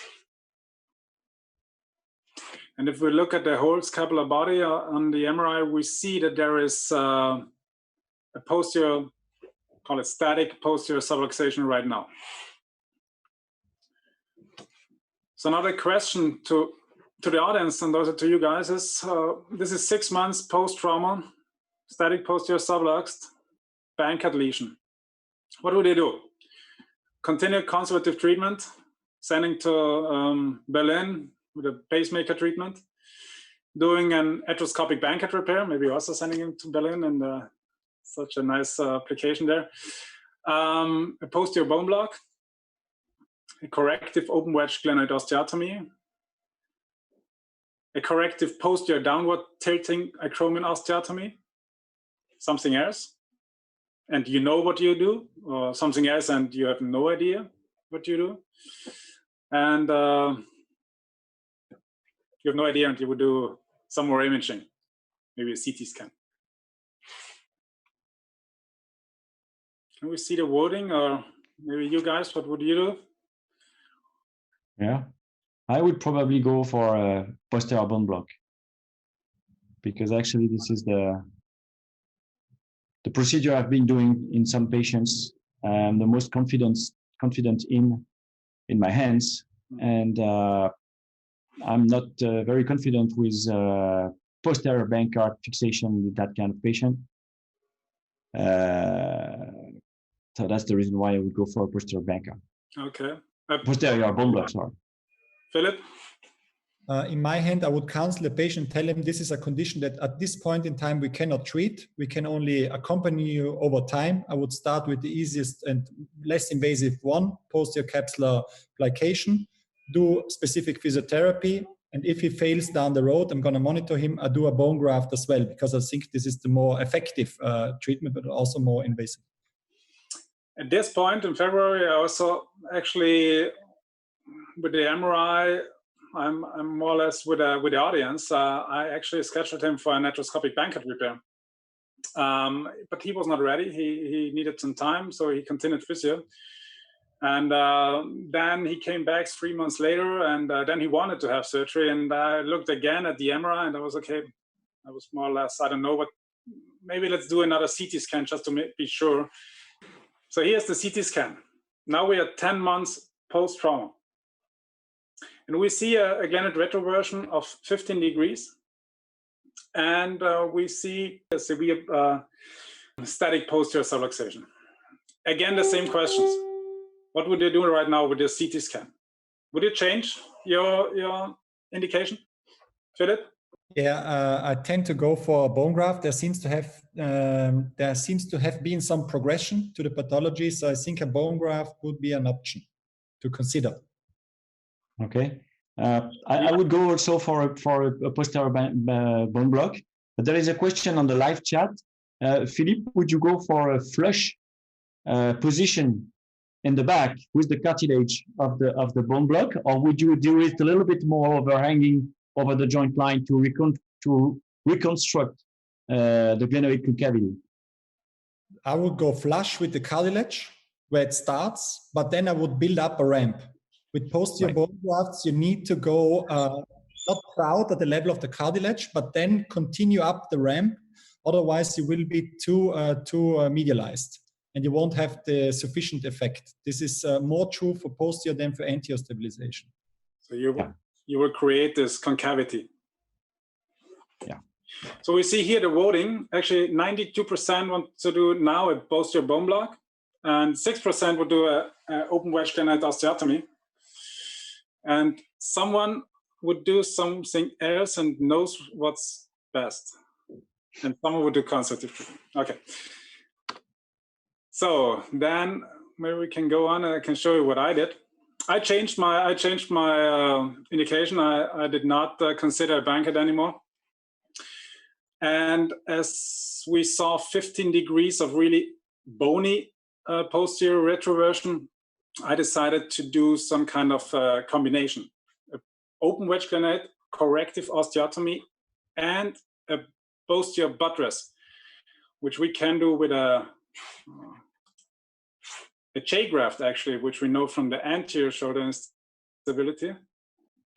And if we look at the whole scapular body on the MRI, we see that there is a posterior, call it static posterior subluxation right now. So now the question to the audience and also to you guys is, this is 6 months post-trauma, static posterior subluxed, Bankert lesion. What do they do? Continue conservative treatment, sending to Berlin with a pacemaker treatment, doing an arthroscopic Bankert repair, maybe also sending him to Berlin, and such a nice application there. A posterior bone block, a corrective open wedge glenoid osteotomy, a corrective posterior downward tilting acromial osteotomy, something else, and you know what you do, or something else and you have no idea what you do, and you have no idea until you would do some more imaging, maybe a CT scan. Can we see the voting, or maybe you guys, what would you do? Yeah, I would probably go for a posterior bone block, because actually this is the procedure I've been doing in some patients. I'm the most confident in my hands, and I'm not very confident with posterior Bankert fixation with that kind of patient. So that's the reason why I would go for a posterior Bankert. Okay. Posterior bone block, sorry. Philipp? In my hand, I would counsel the patient, tell him this is a condition that at this point in time we cannot treat. We can only accompany you over time. I would start with the easiest and less invasive one, posterior capsular plication, do specific physiotherapy. And if he fails down the road, I'm going to monitor him. I do a bone graft as well, because I think this is the more effective treatment, but also more invasive. At this point in February, I also actually, with the MRI, I'm more or less with the audience. I actually scheduled him for an arthroscopic Bankert repair, but he was not ready. He needed some time, so he continued physio. And then he came back 3 months later, and then he wanted to have surgery. And I looked again at the MRI, and I was okay. I was more or less, I don't know, but maybe let's do another CT scan just to be sure. So here's the CT scan. Now we are 10 months post-trauma. And we see a glenoid retroversion of 15 degrees. And we see a severe static posterior subluxation. Again, the same questions. What would you do right now with the CT scan? Would you change your indication, Philipp? Yeah, I tend to go for a bone graft. There seems to have been some progression to the pathology, so I think a bone graft would be an option to consider. Okay, I would go also for a posterior bone block. But there is a question on the live chat. Philipp, would you go for a flush position in the back with the cartilage of the bone block, or would you do it a little bit more overhanging over the joint line to reconstruct the glenoid concavity? I would go flush with the cartilage where it starts, but then I would build up a ramp. With posterior bone grafts, you need to go not proud at the level of the cartilage, but then continue up the ramp. Otherwise, you will be too medialized, and you won't have the sufficient effect. This is more true for posterior than for anterior stabilization. So you will create this concavity. Yeah. So we see here the voting. Actually, 92% want to do now a posterior bone block, and 6% would do an open wedge glenoid osteotomy. And someone would do something else and knows what's best. And someone would do conservative treatment. Okay. So then maybe we can go on and I can show you what I did. I changed my indication. I did not consider a Bankhead anymore. And as we saw 15 degrees of really bony posterior retroversion, I decided to do some kind of combination. Open wedge glenoid, corrective osteotomy, and a posterior buttress, which we can do with a J graft, actually, which we know from the anterior shoulder instability.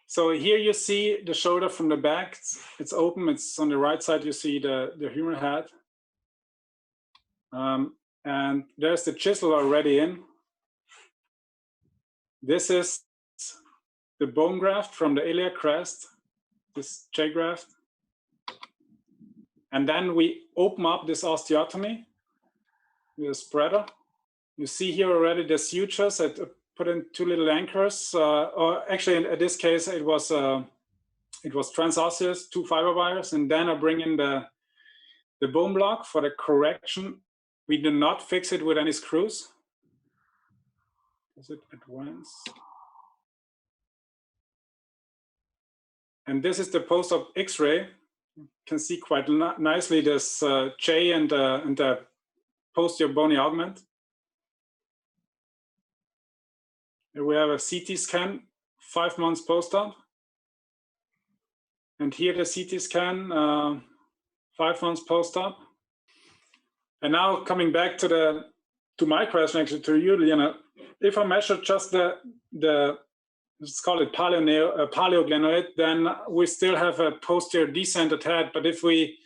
So here you see the shoulder from the back. It's open. It's on the right side. You see the humeral head. And there's the chisel already in. This is the bone graft from the iliac crest, this J graft. And then we open up this osteotomy with a spreader. You see here already the sutures. I put in 2 little anchors, or actually in this case it was transosseous, 2 fiber wires, and then I bring in the bone block for the correction. We do not fix it with any screws. Does it advance? And this is the post-op X-ray. You can see quite nicely this J and the posterior bony augment. Here we have a CT scan 5 months post-op. And here the CT scan 5 months post-op. And now coming back to my question, actually to you, Lionel. If I measure just the let's call it paleoglenoid, then we still have a posterior decentered head. But if we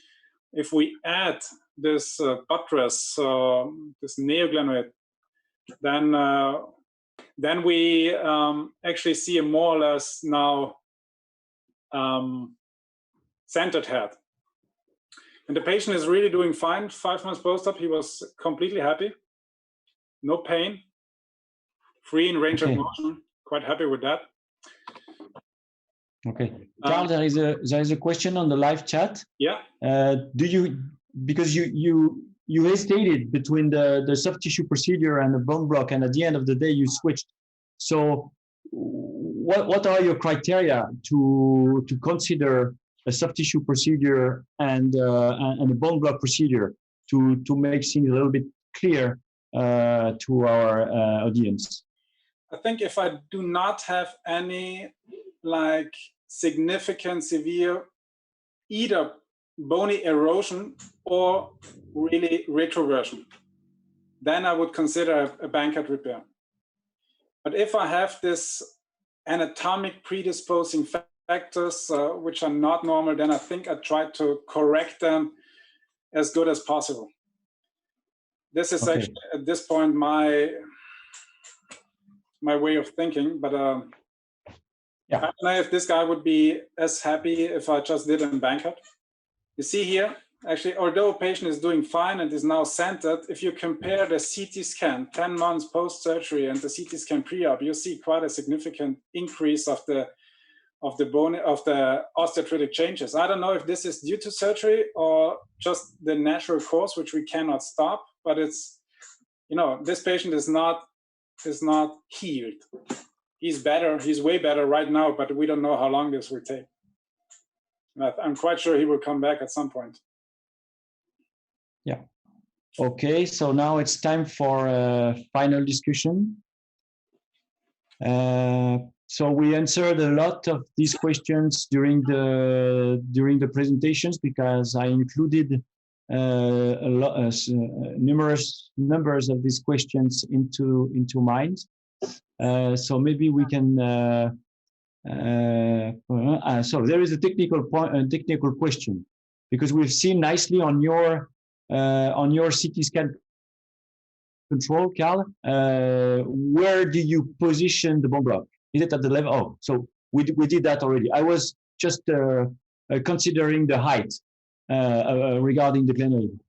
add this buttress, this neoglenoid, then we actually see a more or less now centered head. And the patient is really doing fine. 5 months post-op, he was completely happy, no pain, free in range of motion. Quite happy with that. Okay, Karl, there is a question on the live chat. Yeah. Because you hesitated between the soft tissue procedure and the bone block, and at the end of the day you switched. So what are your criteria to consider a soft tissue procedure and a bone block procedure to make things a little bit clear to our audience? I think if I do not have any like significant severe either bony erosion or really retroversion, then I would consider a Bankhead repair. But if I have this anatomic predisposing factors which are not normal, then I think I try to correct them as good as possible. This is actually at this point my way of thinking, but I don't know if this guy would be as happy if I just did a Bankhead. You see here, actually, although a patient is doing fine and is now centered, if you compare the CT scan 10 months post-surgery and the CT scan pre-op, you see quite a significant increase of the bone, of the osteoarthritic changes. I don't know if this is due to surgery or just the natural course, which we cannot stop, but it's, you know, this patient is not healed. He's better, he's way better right now, but we don't know how long this will take. I'm quite sure he will come back at some point. Yeah. Okay, so now it's time for a final discussion. So we answered a lot of these questions during the presentations, because I included numerous numbers of these questions into mine. So maybe we can. So there is a technical question, because we've seen nicely on your CT scan control, Karl, where do you position the bone block? Is it at the level? Oh, so we did that already. I was just considering the height regarding the glenoid.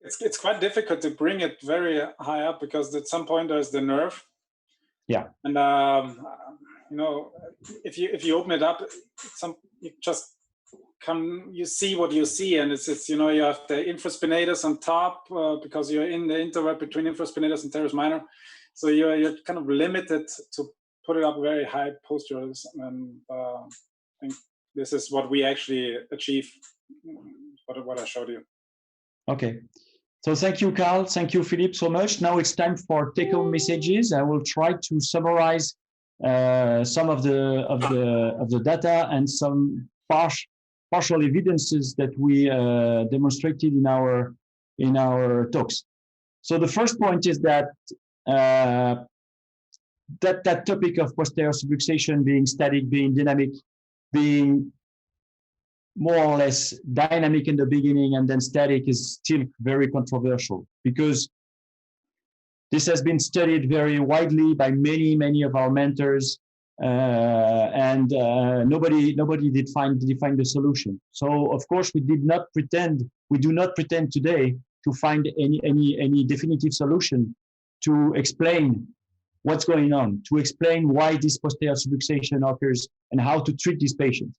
It's quite difficult to bring it very high up, because at some point there's the nerve. Yeah. And you know, if you open it up, you just you see what you see, and it's you know, you have the infraspinatus on top because you're in the interval between infraspinatus and teres minor, so you're kind of limited to put it up very high posteriorly, and I think this is what we actually achieve, what I showed you. Okay. So thank you, Karl. Thank you, Philipp, so much. Now it's time for take-home messages. I will try to summarize some of the data and some partial evidences that we demonstrated in our talks. So the first point is that that topic of posterior subluxation being static, being dynamic, being more or less dynamic in the beginning and then static is still very controversial, because this has been studied very widely by many of our mentors, and nobody did find the solution. So of course we do not pretend today to find any definitive solution to explain what's going on, to explain why this posterior subluxation occurs and how to treat these patients.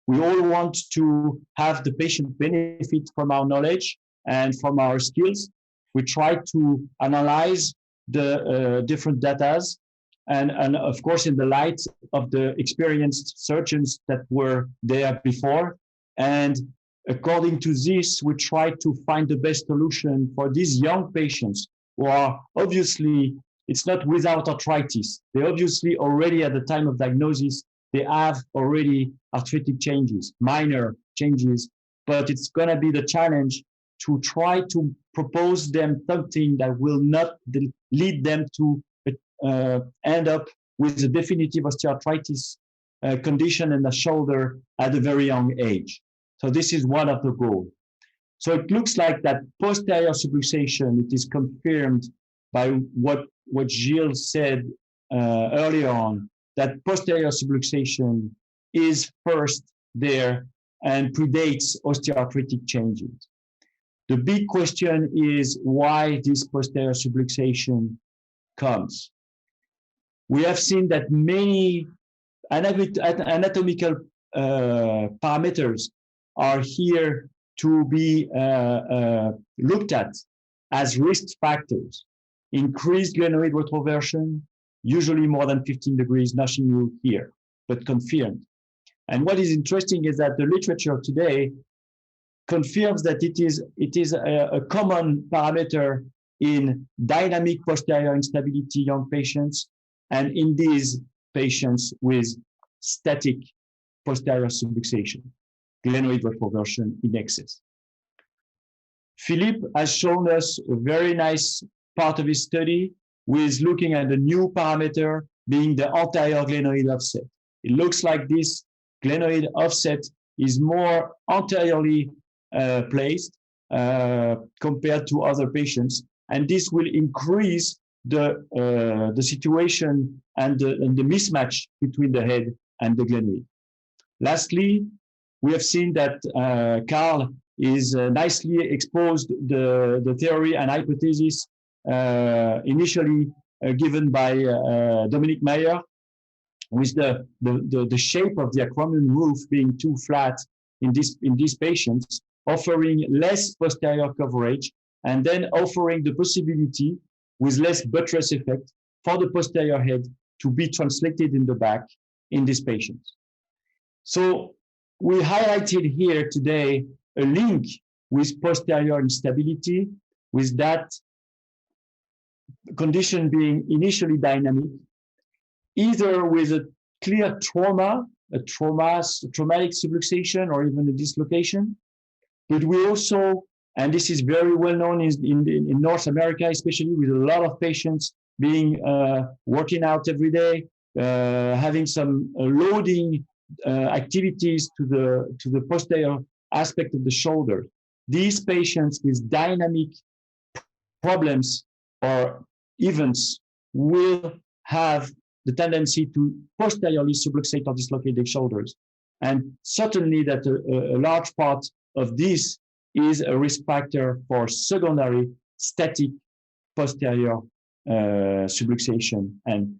We all want to have the patient benefit from our knowledge and from our skills. We try to analyze the different data, and of course in the light of the experienced surgeons that were there before. And according to this, we try to find the best solution for these young patients who are obviously, it's not without arthritis. They obviously already at the time of diagnosis, they have already arthritic changes, minor changes, but it's going to be the challenge to try to propose them something that will not lead them to end up with a definitive osteoarthritis condition in the shoulder at a very young age. So this is one of the goals. So it looks like that posterior subluxation, it is confirmed by what Gilles said earlier on, that posterior subluxation is first there and predates osteoarthritic changes. The big question is why this posterior subluxation comes. We have seen that many anatomical parameters are here to be looked at as risk factors. Increased glenoid retroversion, usually more than 15 degrees, nothing new here, but confirmed. And what is interesting is that the literature today confirms that it is a common parameter in dynamic posterior instability young patients and in these patients with static posterior subluxation, glenoid retroversion in excess. Philipp has shown us a very nice part of his study with looking at the new parameter being the anterior glenoid offset. It looks like this glenoid offset is more anteriorly placed compared to other patients, and this will increase the situation and the mismatch between the head and the glenoid. Lastly, we have seen that Karl is nicely exposed the theory and hypothesis initially given by Dominic Meyer, with the shape of the acromial roof being too flat in these patients, offering less posterior coverage, and then offering the possibility with less buttress effect for the posterior head to be translated in the back in these patients. So we highlighted here today a link with posterior instability, with that condition being initially dynamic, either with a clear trauma, traumatic subluxation, or even a dislocation. But we also, and this is very well known in North America, especially with a lot of patients being working out every day, having some loading activities to the posterior aspect of the shoulder. These patients with dynamic problems or events will have the tendency to posteriorly subluxate or dislocate their shoulders. And certainly that a large part of this is a risk factor for secondary static posterior subluxation, and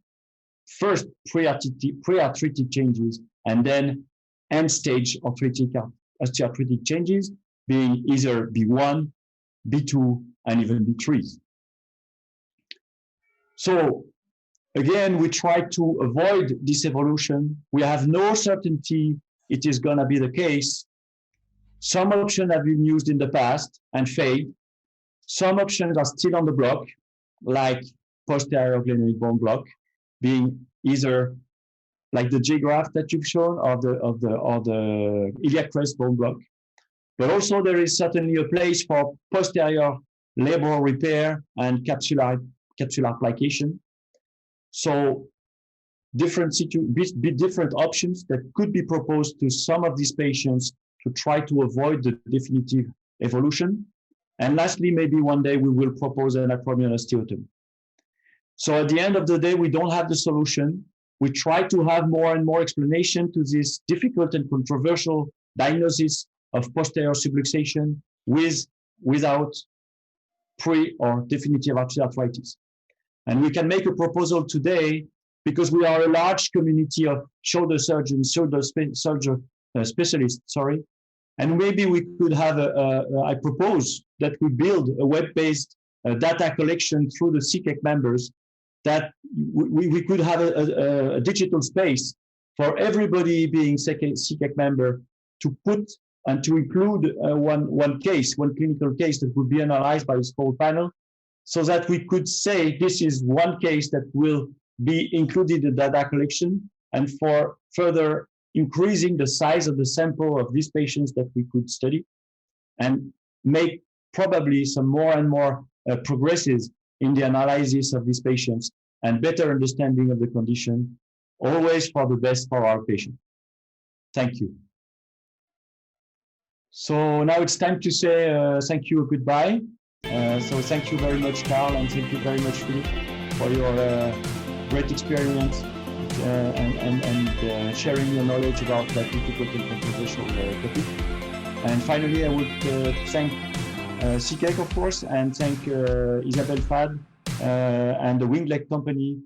first pre-arthritic changes, and then end-stage osteoarthritic changes, being either B1, B2, and even B3. So again, we try to avoid this evolution. We have no certainty it is going to be the case. Some options have been used in the past and failed. Some options are still on the block, like posterior glenoid bone block, being either like the J graft that you've shown, or the iliac crest bone block. But also there is certainly a place for posterior labral repair and capsular plication. So different options that could be proposed to some of these patients to try to avoid the definitive evolution. And lastly, maybe one day we will propose an acromial osteotomy. So at the end of the day, we don't have the solution. We try to have more and more explanation to this difficult and controversial diagnosis of posterior subluxation without pre or definitive arthritis. And we can make a proposal today because we are a large community of shoulder surgeons, specialists, sorry. And maybe we could have I propose that we build a web-based data collection through the SECEC members, that we could have a digital space for everybody being SECEC member to put and to include one clinical case that would be analyzed by this whole panel, so that we could say this is one case that will be included in the data collection, and for further increasing the size of the sample of these patients that we could study, and make probably some more and more progresses in the analysis of these patients and better understanding of the condition, always for the best for our patient. Thank you. So now it's time to say thank you, goodbye. So thank you very much, Karl, and thank you very much, Philipp, for your great experience and sharing your knowledge about that difficult and controversial topic. And finally, I would thank SECEC, of course, and thank Isabelle Fad and the Wingleg company